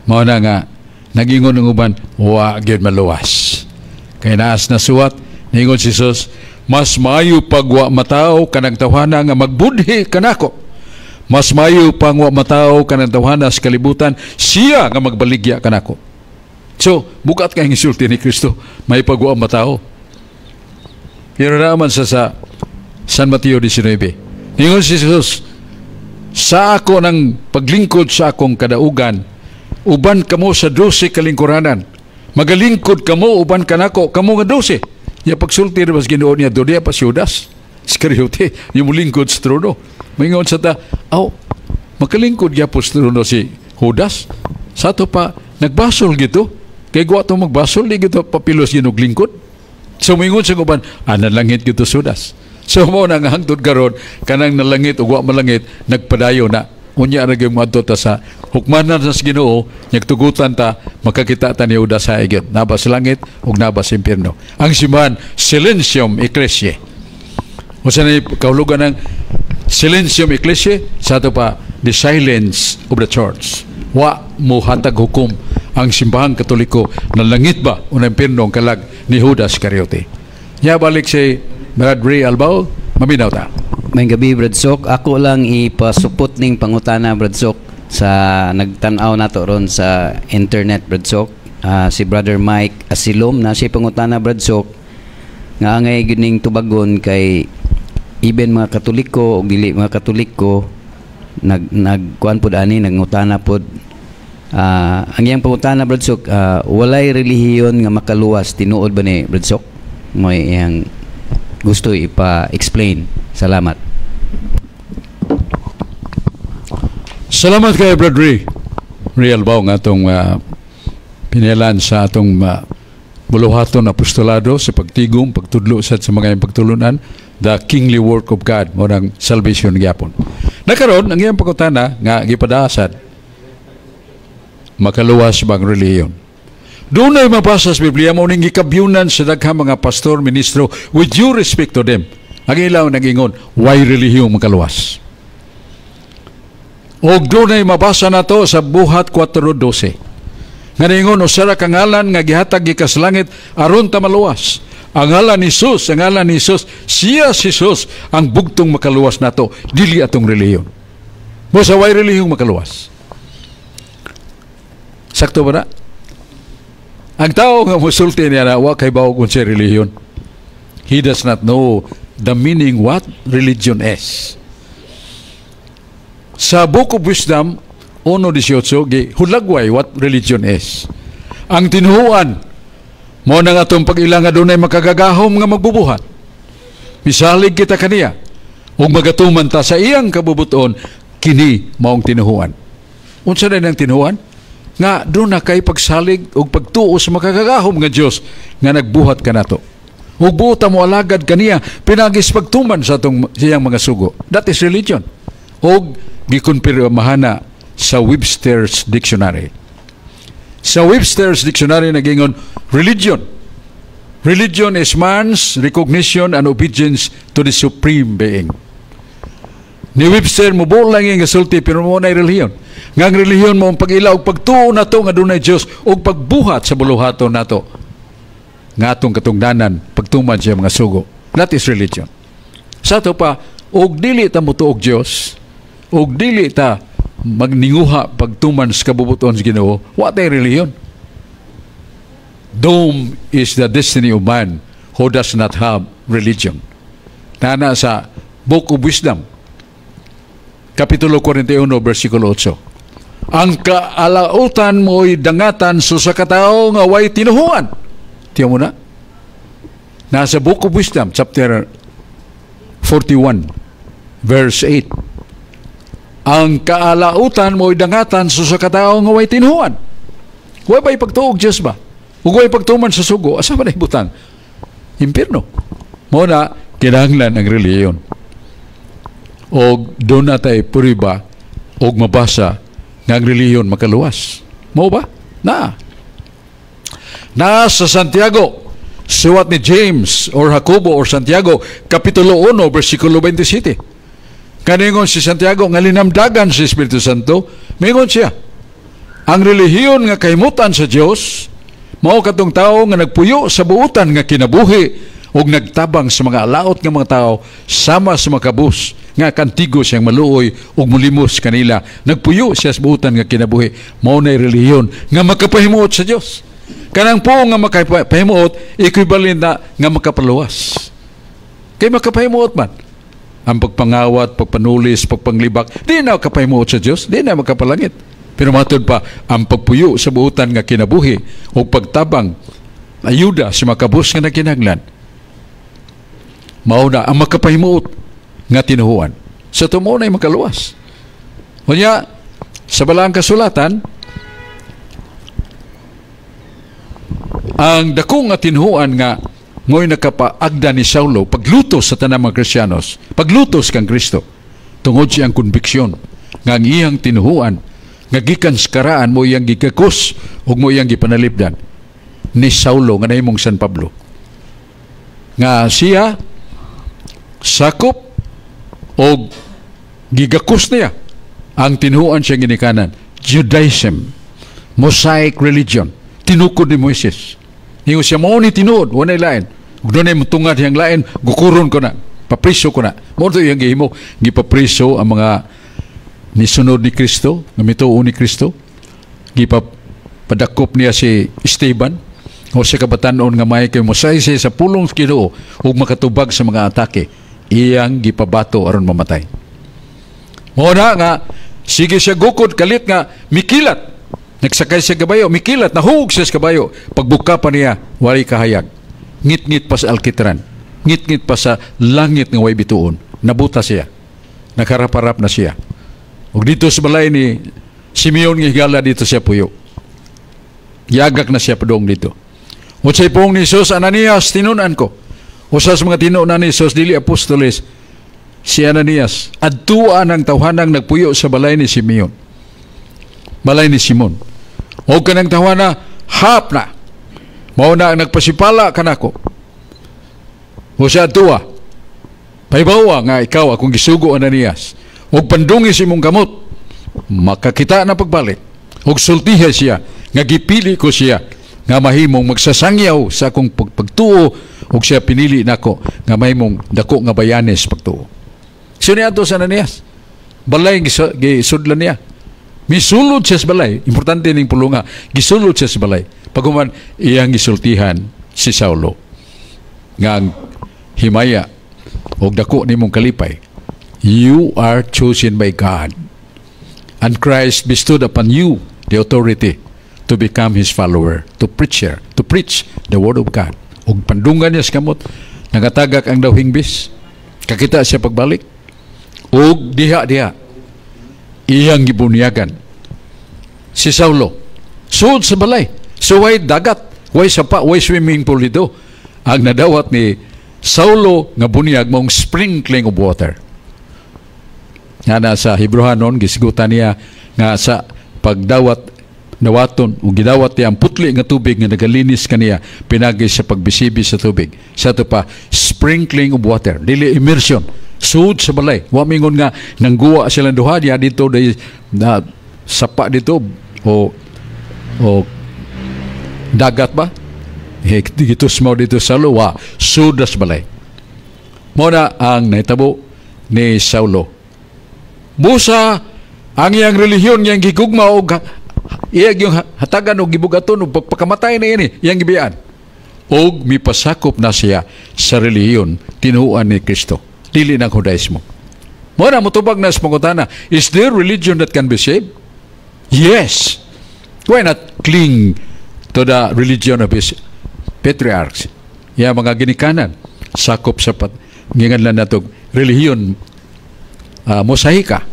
Mao na nga, nagingon ng uban, wa gyud maluwas. Kay naas na suwat, ningon si Jesus, mas maayo pagwa mataw kanang tawhana nga magbudhi kanako. Mas maayo pang wa mataw kanang tawhana sa kalibutan, siya nga magbaligya kanako. So, bukat kang insulti ni Kristo, may pagwa mataw. Pero naman sa San Mateo 19. Ningon si Jesus, sa ako ng paglingkod sa akong kadaugan, uban kamo sa 12 kalingkuranan. Magalingkod kamo, uban kanako, kamo nga 12. Ya pagsulti na mas Ginoo niya, doon niya pa si Judas Iscariote, yung mulingkod sa trono. Maingon sa ta, makalingkod niya po sa trono si Judas. Sa to pa, nagbasol gito. Kaya gawa ito magbasol, di gito papilos yun lingkod. So maingon sa kuban, nalangit gito sa Judas. So mo nang hangtod karon kanang nalangit o wa malangit nagpadayo na unya ra gyud moadto ta sa hukmanan sa Ginoo nagtugutan ta makakita ta ni Judas sa gyud naba sa langit ug naba sa impierno. Ang simbahan Silentium Ecclesiae. Usa na kahulugan ng Silentium Ecclesiae sa ato pa the silence of the church. Wa mo hatag hukom ang simbahang Katoliko na langit ba o ng impierno ang kalag ni Judas Iscariote. Nya balik si Brad Ray Albao, maminaw ta. May gabi, Brad Sok. Ako lang ipasupot ning pangutana, Brad Sok, sa nagtanaw nato ron sa internet, Brad Sok. Si Brother Mike Asilom na siya pangutana, Brad Sok, nga angay gining tubagon kay even mga Katoliko o dili mga Katoliko nagkuan pod ani nagngutana pod ang iyang pangutana, Brad Sok, walay relihiyon nga makaluwas tinuod ba ni Brad Sok? May iyang gusto ipa-explain. Salamat. Salamat kay Brad Ray Albao nga atong pinilan sa atong buluhaton apostolado sa pagtigom, pagtudlo sa mga pagtulunan, the kingly work of God, morang salvation gyapon. Nakaroon ang iyang pagkutana nga gipadaasan makaluwas bang reliyon. Doon ay mabasa sa Biblia mo ning gikabyunan sa daghang mga pastor, ministro, with due respect to them. Ang ilaw nag-ingon, why relihiyong makaluwas? O doon ay mabasa na to sa Buhat 4:12. Nga ningon, usara kangalan nga gihatag gikas langit, aron ta maluwas. Ang ngalan ni Jesus, siya si Jesus ang bugtong makaluwas nato, dili atong relihiyon. Mo sa why relihiyong makaluwas? Sakto ba na? Ang tao nga musulti niya na wa kay bawo kung siya relihiyon. He does not know the meaning what religion is. Sa Book of Wisdom 1:18 hulagway what religion is. Ang tinuhuan mo na nga itong pag-ilang nga doon ay makagagahom nga magbubuhat. Misalig kita kaniya ug magatuman ta sa iyang kabubuton kini maong tinuhuan. Unsa na ng tinuhuan? Nga doon na kay pagsalig o pagtuo sa makagagahom nga Diyos nga nagbuhat ka nato. Ug buota mo alagad kaniya pinagis pagtuman sa atong siyang mga sugo. That is religion. Og gikonpirmahana sa Webster's Dictionary. Sa Webster's Dictionary nagingon religion. Religion is man's recognition and obedience to the supreme being. Ni Webster mo lang yung gasulti pero mo na religion. Nga ang relihiyon mo ang pag-ilaw, pagtuo na to nga doon ay Diyos o pagbuhat sa buluhaton na to. Nga atong katungdanan, pagtuman siya mga sugo. That is religion. Sa to pa, og dili ta mo tuog Diyos, og dili ta magninguha pagtuman sa kabubuton sa Ginoo, what ay relihiyon? Doom is the destiny of man who does not have religion. Nana sa Book of Wisdom, Kapitulo 41, versikulo 8. Ang kaalautan mo'y dangatan so sa katao nga way tinuhuan. Tiyan mo na. Nasa Book of Wisdom, chapter 41, verse 8. Ang kaalautan mo'y dangatan so sa katao nga way tinuhuan. Huwag ba ipagtuog Diyos ba? Huwag ipagtuman sa sugo. Asa ba na ibutang? Impirno. Muna, kinahanglan ang reliyon. O doon natay puriba o mabasa nga ang reliyon makaluwas. Mo ba? Na sa Santiago, suwat ni James or Jacobo or Santiago, Kapitulo 1, versikulo 27. Kaningon si Santiago nga linamdagan si Espiritu Santo, mingon siya, ang relihiyon nga kahimutan sa Dios mao katong tao nga nagpuyo sa buutan nga kinabuhi ug nagtabang sa mga alaot nga mga tao sama sa mga kabus nga kantigo siyang maluoy ug mulimos kanila. Nagpuyo siya sa buutan nga kinabuhi, mao nay relihiyon nga makapahimuot sa Dios. Kanang po nga makapahimuot equivalent na nga makapaluwas. Kay makapahimuot man ang pagpangawat, pagpanulis, pagpanglibak, di na makapahimuot sa Dios, di na makapalangit. Pero matod pa ang pagpuyo sa buutan nga kinabuhi o pagtabang ayuda sa makabus nga nakinahanglan, mao na ang makapahimuot nga tinuhuan. Sa tumo na makaluwas. Kunya, sa balaang kasulatan, ang dakong nga tinuhuan nga ngo'y nakapaagda ni Saulo paglutos sa tanang mga Kristiyanos, paglutos kang Kristo, tungod siyang konbiksyon nga ang iyang tinuhuan nga gikan sa karaan mo iyang gikakos o mo iyang gipanalipdan ni Saulo nga nahimong San Pablo. Nga siya sakop o gigakos niya ang tinuhuan siya ginikanan, Judaism, Mosaic religion, tinukod ni Moises. Niyo siya mo ni tinuod, wanay lain. Kung doon ay mutungad yung lain, gukuron ko na, papriso ko na. Mo ito yung gihimo, gipapriso ang mga nisunod ni Kristo, nga mituo ni Kristo. Gipapadakop niya si Esteban, o sa kabatanon nga may kay Mosay siya sa pulong Ginoo ug makatubag sa mga atake. Iyang gipabato aron mamatay. Mo na nga, sige siya gukod, kalit nga, mikilat. Nagsakay siya kabayo, mikilat, nahug siya sa kabayo. Pagbuka pa niya, wali kahayag. Ngit-ngit pa sa alkitran, ngit-ngit pa sa langit ng way bituon, nabuta siya, nagharap-harap na siya. Ug dito sa balay ni Simeon nga higala dito siya puyo, yagak na siya padong dito. O sa ipong ni Jesus, Ananias, tinunan ko. O sa mga tinunan ni Jesus, dili apostoles, si Ananias, adtuan ang tawhanang nagpuyo sa balay ni Simeon, balay ni Simon. O kanang tawhana, hap na. Mao na ang nagpasipala kanako. O sa tuwa, paibawa nga ikaw akong gisugo, Ananias. O pandungi si mong kamot, makakita na pagbalik. O sultiha siya, nga gipili ko siya, nga mahimong magsasangyaw sa akong pagtuo, o siya pinili nako, nga mahimong dako nga bayanes pagtuo. So niya to sa Ananias, balay gisudlan niya. Misulod siya sa balay, importante ning pulunga, gisulod siya sa balay. Paguman iyang gisultihan si Saulo nga himaya og dako nimong kalipay, you are chosen by God and Christ bestowed upon you the authority to become His follower, to preach the word of God. Og pandungan niya sa kamot, nagatagak ang daw hingbis, kakita siya pagbalik og diha iyang gibunyagan si Saulo sud sa balay. So way dagat, way sapa, way swimming pool dito. Ang nadawat ni Saulo nga bunyag mong sprinkling of water. Nga na sa Hebrehanon, gisigutan niya nga sa pagdawat nawaton o gidawat niya ang putli nga tubig nga nagalinis kaniya pinagi sa pagbisibi sa tubig. Sa ito pa, sprinkling of water, dili immersion. Sud sa balay. Wamingon nga nangguwa silang duha niya dito na sapa dito o dagat ba? Dito mo dito sa luwa, sudas balay. Muna ang naitabo ni Saulo. Busa ang iyang relihiyon, iyang gigugma o iyang yung hatagan o gibugaton o pagpakamatay na ini, iyang gibiyaan. O mipasakop na siya sa relihiyon, tinuuan ni Kristo. Dili ng Judaismo. Muna mutubag na sa pangutana, is there religion that can be saved? Yes. Why not cling to the religion of his patriarchs? Ya mga ginikanan, sakop sa ginganlan natog relihiyon mosaika.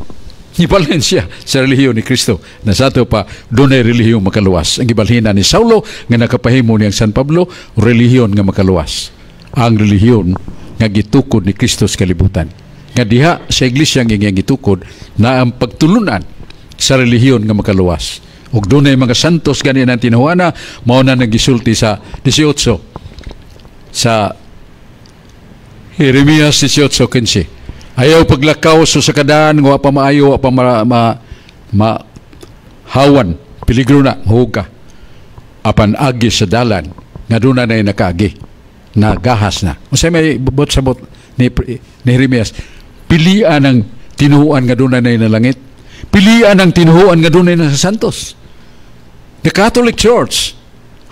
Ibalhin siya sa relihiyon ni Kristo na sa ato pa doon ay relihiyong makaluwas. Ang ibalhina ni Saulo nga nakapahimo niyang San Pablo, relihiyon nga makaluwas. Ang relihiyon nga gitukod ni Kristo sa kalibutan. Nga diha sa iglesia nga gitukod na ang pagtulunan sa relihiyon nga makaluwas. Ug doon ay mga santos ganin ang tinuana, mao na nagisulti sa 18 sa Jeremias 18:15. Ayaw paglakaw so sa kadaan nga pa maayo pa hawan peligro na huga apan agi sa dalan nga duna na nakaagi nagahas na unsay may bot sabot ni Jeremias pilian ang tinuhuan nga duna na langit pilian ang tinuhuan nga duna na sa santos. The Catholic Church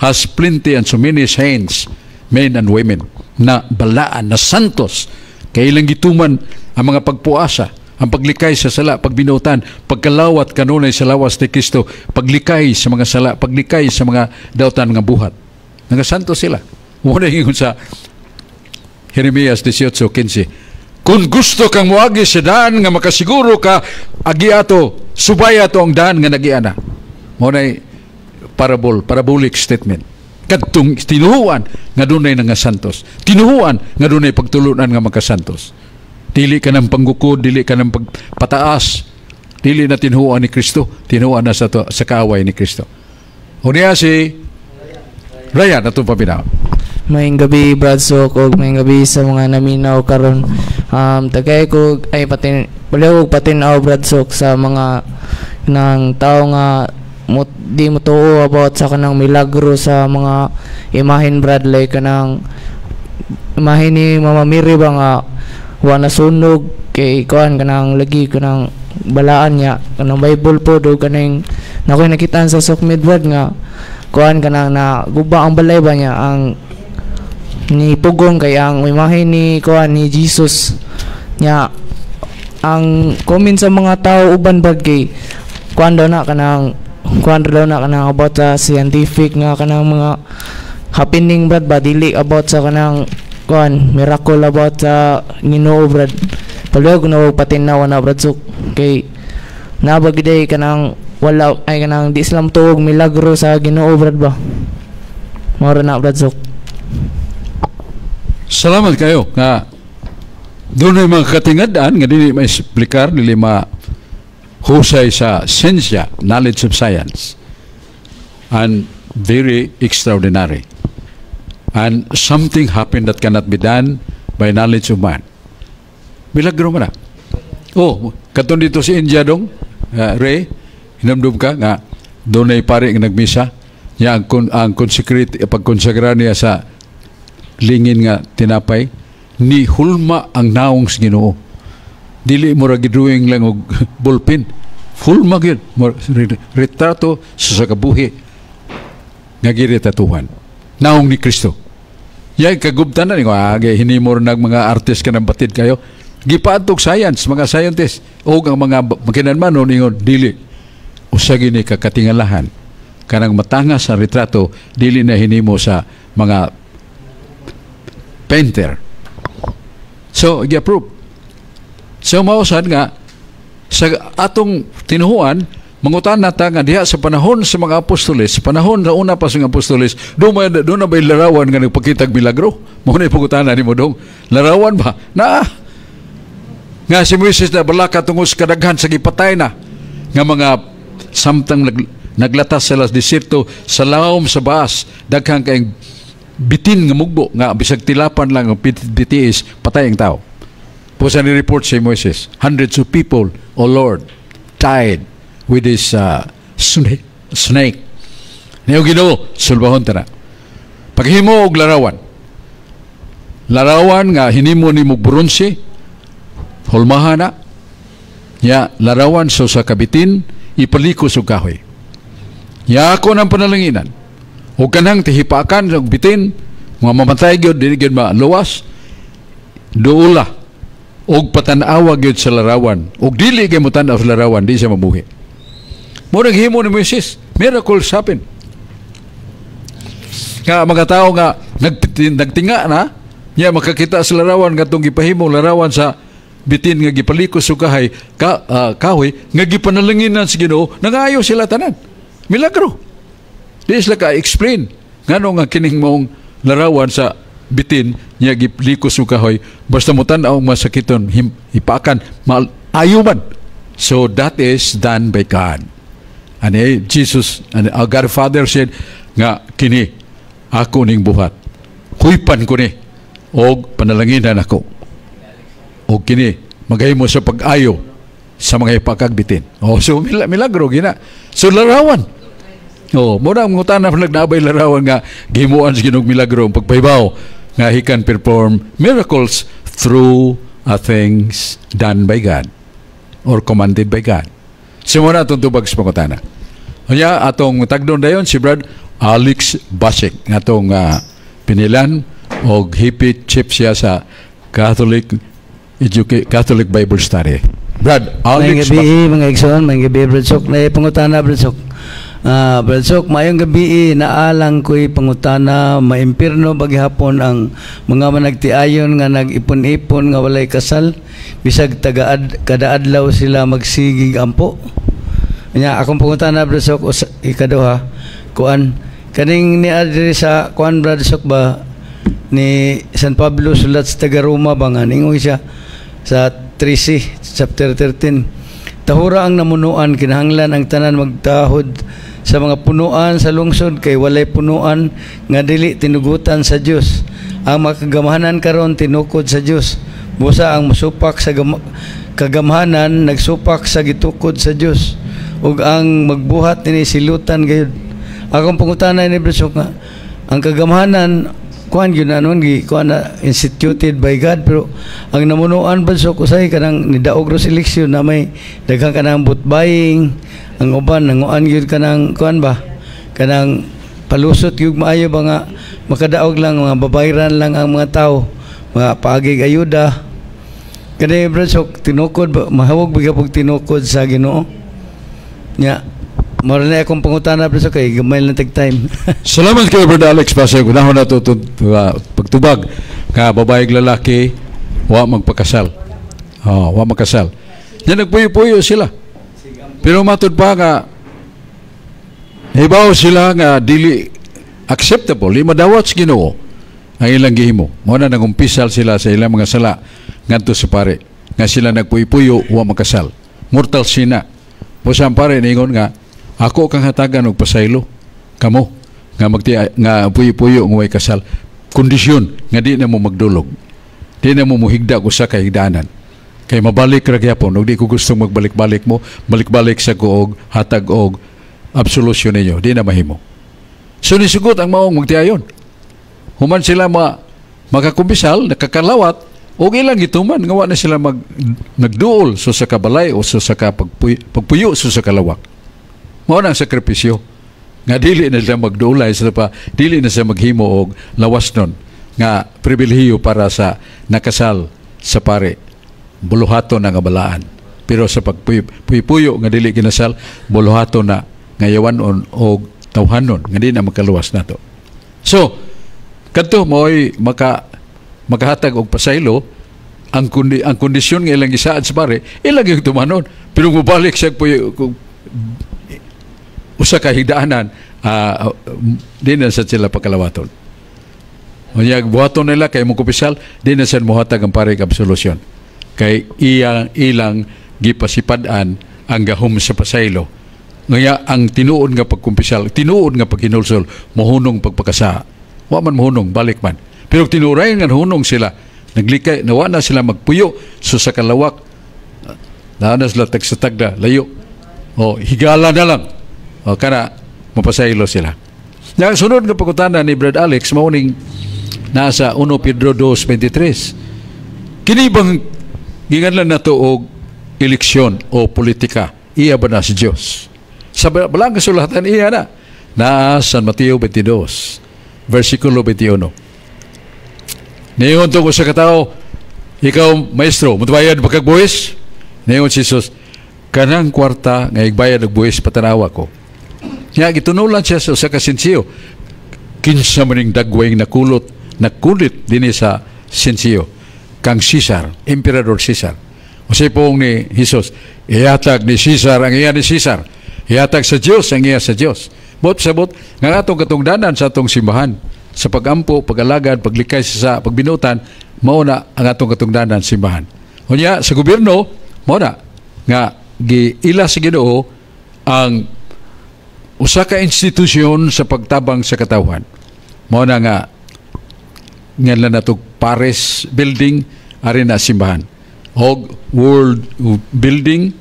has plenty and so many saints, men and women na balaan na santos kay ilang gituman ang mga pagpuasa, ang paglikay sa sala, pagbinutan, pagkalawat kanunay sa lawas ni Kristo, paglikay sa mga sala, paglikay sa mga dautan nga buhat. Nagasanto sila. Muna yung sa Jeremias 18:15. Kung gusto kang muagi sa daan nga makasiguro ka, agi ato, subay ato ang daan nga nagiana. Muna parabolic statement. Kadtong tinuhuan nga dunay nga santos. Tinuhuan nga dunay pagtulunan nga makasantos. Dili ka ng panggukod, dili ka ng pataas, dili na tinuhuan ni Kristo, tinuhuan na sa kaaway ni Kristo. O niya si Ryan, atong pabinaw. Maying gabi, Brad Sok, o maying gabi sa mga naminaw karon. Tagay ko ay patinaw, Brad Sok, sa mga ng tao nga di mo tuo about sa kanang milagro sa mga imahin, Brad, like kanang imahin ni Mama Miri ba nga wala sunog kay kuan kanang lagi kanang balaan niya kanang Bible po do kanang nakoy nakitaan sa Sokmed, Brad, nga kuan kanang na guba ang balay ba niya ang ni pugong kay ang imahe ni kuan ni Jesus niya ang comment sa mga tao uban, Brad, kay kuan daw na kanang about sa scientific nga kanang mga happening, Brad, ba dili about sa kanang kuan miracle about sa Ginoo, Brad. Palihog na patinaw na, Brad Sok, kay nabagiday kanang wala ay kanang di Islam tuog milagro sa Ginoo, Brad, ba mao na, Brad Sok. Salamat kayo nga doon ay mga katingadaan nga dili ma-explicar, dili husay sa science, knowledge of science, and very extraordinary. And something happened that cannot be done by knowledge of man. Milagro man na. Oh, katong dito si India dong, Ray, hinamdum ka nga doon ay pare nga nagmisa, niya ang pagkonsagra niya sa lingin nga tinapay, ni hulma ang naong sa Ginoo. Dili mo ra gidrawing lang og ballpen. Hulma gyud retrato sa kabuhi nga giretatuhan. Naong ni Kristo. Yay kagubtan na ni hinimor nag mga artist ka ng batid kayo. Gipaadtog science, mga scientists o ang mga makinanmanon ingon dili usa gini kakatingalahan kanang matanga sa retrato dili na hinimo sa mga painter. So gi-approve. So mausad nga sa atong tinuhuan mangutan nata nga diha sa panahon sa mga apostoles, panahon na una pa sa mga apostoles, doon na ba larawan nga nagpakitag milagro? Mo na ipangutanan nimo dong. Larawan ba? Na nga si Moises na balaka tungod sa kadaghan sa gipatay na nga mga samtang naglatas sila sa desierto sa lawom sa baas, daghang kay bitin nga mugbo nga bisag tilapan lang ang bitiis patay ang tao. Po sa ni-report si Moises, hundreds of people, oh Lord, died with this snake. Niyo Ginoo, sulbahon ta na. Paghimo og larawan. Larawan nga hinimo nimo bronze, hulmahan na. Ya larawan so sa kabitin ipalikos og kahoy. Ya ako nang panalanginan. O kanang tihipakan og bitin, mga mamatay gyud dili gyud maluwas. Duula og patanawa gyud sa larawan. Og dili kay mo tan-aw sa larawan, di siya mabuhi. Mo naghimo ni Moises, miracles happen. Nga mga tao nga nagtinga na, niya makakita sa larawan nga itong gipahimo larawan sa bitin nga gipalikos o kahoy nga gipanalanginan sa Ginoo, nangayo sila tanan. Milagro. Di sila ka-explain ngano nga kining mong larawan sa bitin niya gipalikos o kahoy basta mo tan-aw masakiton ipakan ayuman. So that is done by God. And Jesus and our God Father said nga kini ako ning buhat. Huypan ko ni og panalanginan ako. Og kini magahimo sa pag-ayo sa mga ipakagbitin. So milagro gina. So larawan. Muna ang ngutana pa nagnabay larawan nga gihimuan sa Ginoong milagro ang pagpahibaw nga he can perform miracles through things done by God or commanded by God. So muna itong tubag sa pangutana. Kanya atong tagdon dayon si Brad Alex Basik atong pinilan o hipit chip siya sa Catholic Bible Study. Brad Alex Basik. Mga igsoon, mga gabi Brad Sok na pangutana Brad Sok. Brad Sok, mayong gabi naalang ko'y pangutana maimpirno baghapon ang mga managtiayon nga nag-ipon-ipon nga walay kasal bisag kada adlaw sila magsigig ampo. Nya akong pangutana Brad Sok ikaduha kuan kaning ni adiri sa kuan Brad Sok ba ni San Pablo sulat sa taga Roma ba nga ningoy siya sa 13 chapter 13 tahura ang namunuan kinahanglan ang tanan magtahod sa mga punuan sa lungsod kay walay punuan nga dili tinugutan sa Dios. Ang makagamahanan karon tinukod sa Dios. Busa ang musupak sa kagamhanan nagsupak sa gitukod sa Dios. Ug ang magbuhat ni silutan gayud. Akong pangutana ni Brad Sok nga ang kagamhanan kuan gyud anon kuan na instituted by God pero ang namunuan Brad Sok usay kanang nidaog ro eleksyon na may daghang kanang vote buying ang uban nanguan gyud kanang kuan ba kanang palusot gyud maayo ba nga makadaog lang mga babayran lang ang mga tao mga paagig ayuda kani Brad Sok tinukod ba mahawog bigapog tinukod sa Ginoo nya mara na akong pangutana Brad Sok kay gamay lang tag time. Salamat kay Brad Alex Basik. Unahon na ito pagtubag ka babaeng lalaki wa magpakasal. Wa magkasal. Yan nagpuyo-puyo sila. Pero matud pa nga hibaw sila nga dili acceptable, di madawat sa Ginoo ang ilang gihimo. Mo na nangumpisal sila sa ilang mga sala ngadto sa pare nga sila nagpuyo-puyo wa magkasal. Mortal sina. Busang pare ningon nga ako kang hatagan og pasaylo kamo nga puyo-puyo ng way kasal kondisyon nga di na mo magdulog di na mo muhigda ko sa kahigdaanan kay mabalik ra gyapon ug di ko gusto magbalik-balik mo balik-balik sa kuog hatag og absolusyon ninyo di na mahimo so nisugot ang maong magtiayon human sila makakumbisal nakakalawat o ilang gituman nga wa na sila nagduol so sa kabalay o so sa pagpuyo so sa kalawak. Mao nang sakripisyo nga dili na sila magdulay sa pa dili na sila maghimo og lawas nun nga pribilehiyo para sa nakasal sa pare buluhato na nga balaan pero sa pagpuyo nga dili kinasal buluhato na nga yawanon og tawhanon nga di na magkaluwas nato. So kadto mo'y makahatag og pasaylo ang kondisyon nga ilang gisaad sa pare ilang yung tumanon pero mubalik siya usa ka higdaanan di na sa sila pagkalawaton. Unya buhaton nila kay mo kupisal di na sa mohatag ang pare absolusyon. Kay ilang gipasipadan ang gahom sa pasaylo. Ngaya ang tinuod nga pagkumpisal, tinuod nga paghinulsol, mohunong pagpakasa. Wa man mohunong balik man. Pero tinuray nga hunong sila. Naglikay nawa na sila magpuyo so sa kalawak. Na sila tagsatagda layo. Higala na lang. Kana mapasaylo sila. Yang sunod nga pagkutana ni Brad Alex mauning nasa 1 Pedro 2:23. Kini bang ginganlan nato og eleksyon o politika iya ba na si Dios? Sa balang kasulatan iya na San Mateo 22 versikulo 21. Niyon to ko sa katao ikaw maestro mutabayad ba kag buhis? Niyon si Jesus kanang kwarta nga igbayad og buhis patanawa ko. Nga gitunulan siya sa kasensiyo. Kinsa maning dagway nakulit din sa sensiyo. Kang Caesar, Emperador Caesar. Usay pong ni Jesus, ihatag ni Caesar ang iya ni Caesar. Ihatag sa Diyos ang iya sa Diyos. Bot sabot, nga atong katungdanan sa atong simbahan. Sa pagampo, pagalagad, paglikay sa pagbinutan, mauna ang atong katungdanan simbahan. Unya, sa gobyerno, mauna, nga giila sa Ginoo ang usa ka institusyon sa pagtabang sa katawhan. Mao na nga ngalan natog Pares Building ari na simbahan. o world building,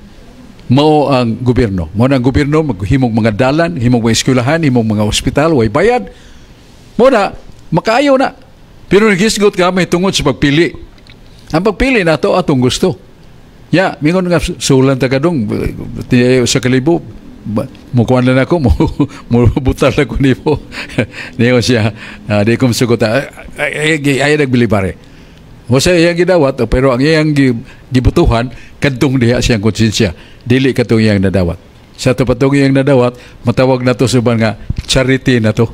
mao ang gobyerno. Mao na ang gobyerno, maghimong mga dalan, himong mga eskwelahan, himong mga ospital, way bayad. Mao na, makaayaw na. Pero nagisgot ka may tungod sa pagpili. Ang pagpili na to atong gusto. Ya, mingon nga sulan ta kadong sa kalibo. Mukuan lang ako, butal na ko nipo. Niyo siya, di ko masugot. Ay nagbili pare. O sa iyang gidawat, pero ang iyang gibutuhan, kadtong diha siyang konsensya. Dili katong iyang nadawat. Sa ito patong iyang nadawat, matawag na to suban nga, charity na to.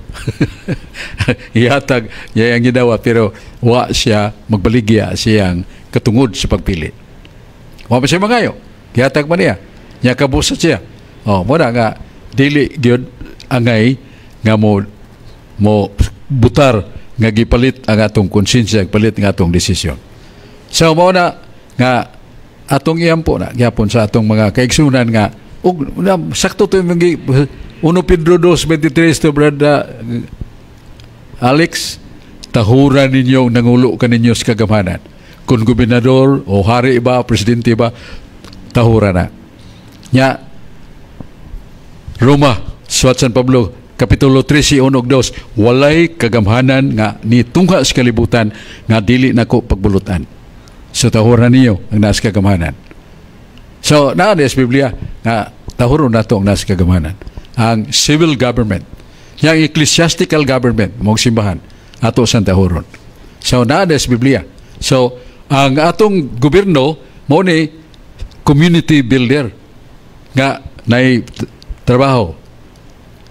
Ihatag iyang gidawat, pero wa siya magbaligya siyang katungod sa pagpili. Wa pa siya mangayo. Ihatag man niya. Niya kabusat siya. Muna nga, dili gyud angay nga mo butar nga gipalit ang atong konsensya, gipalit ang atong desisyon. So, muna nga atong iyampo na, gyapon sa atong mga kaigsunan nga, sakto to yung 1 Pedro 2:23 to brother Alex, tahuran ninyo, nangulo ka ninyo sa kagamanan. Kung gobernador o hari ba, presidente ba, tahuran na. Nya, Roma, Suat San Pablo, Kapitulo 13, 1-2, walay kagamhanan nga ni tungha sa kalibutan nga dili nako pagbulutan. So, tahuran niyo ang nasa kagamhanan. So, naa sa Biblia nga tahuron nato ang nasa kagamhanan. Ang civil government, yung ecclesiastical government, mong simbahan, ato sa tahuron. So, naa sa Biblia. So, ang atong gobyerno, mo ni community builder nga nay trabaho.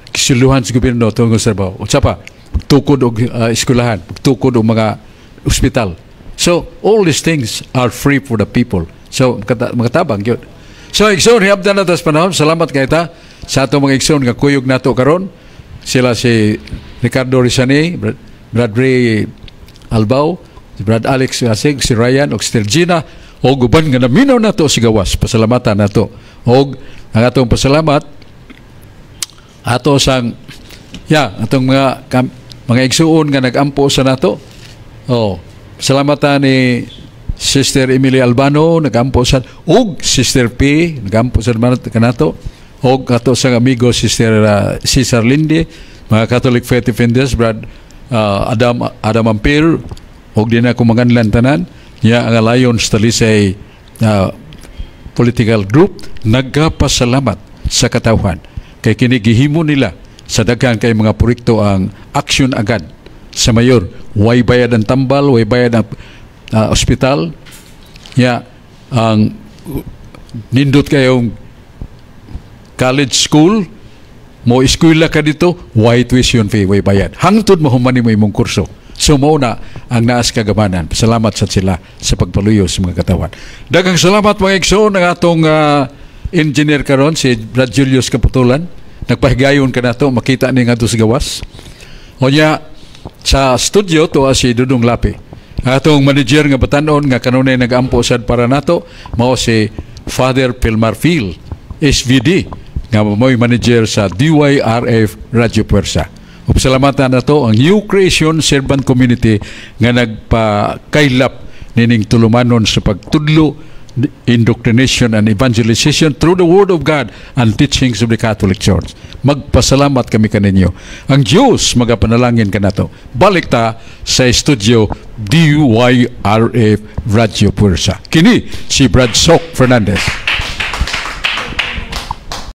Kisuluhan sa gobyerno tungkol sa trabaho. O pa, tukod og eskwelahan, tukod og mga ospital. So, all these things are free for the people. So, mga tabang yun. So, igsoon, hiyabdan na tas panahon. Salamat kayo ta sa atong mga igsoon nga kuyog nato karon. Sila si Ricardo Rizani, Brad Ray Albao, si Brad Alex Asig, si Ryan, o si Gina, o guban nga naminaw nato si gawas. Pasalamatan nato. O ang atong pasalamat, ato sang atong mga igsuon nga nagampo sa nato. Salamatan ni Sister Emily Albano nagampo sa og Sister P nagampo sa kanato og ato sang amigo Sister Cesar Linde, mga Catholic Faith Defenders, Brad Adam Ampere og din ako manganlan tanan ang Lions Talisay political group nagapasalamat sa katawhan kay kini gihimo nila sa daghan kay mga proyekto ang action agad sa mayor. Way bayad ang tambal, way bayad ang ospital. Ang nindot kayong college school, mo eskwela ka dito, way tuition fee, way bayad. Hangtod mo humani mo imong kurso. So mao na ang naas kagamanan. Salamat sa sila sa pagpaluyo sa mga katawan. Daghang salamat mga igsoon ng atong engineer karon si Brad Julius Kaputulan. Nagpahigayon ka na to, makita ni nga to sa gawas. O niya, sa studio to si Dudong Lapi. Atong manager nga batanon nga kanunay nag-ampo sad para nato, mao si Father Pilmar Phil, SVD, nga mo'y manager sa DYRF Radio Puwersa. Pasalamatan na to ang New Creation Servant Community nga nagpakailap nining tulumanon sa pagtudlo, indoctrination and evangelization through the Word of God and teachings of the Catholic Church. Magpasalamat kami kaninyo. Ang Diyos magapanalangin ka na to. Balik ta sa studio DYRF Radio Puwersa. Kini si Brad Sok Fernandez.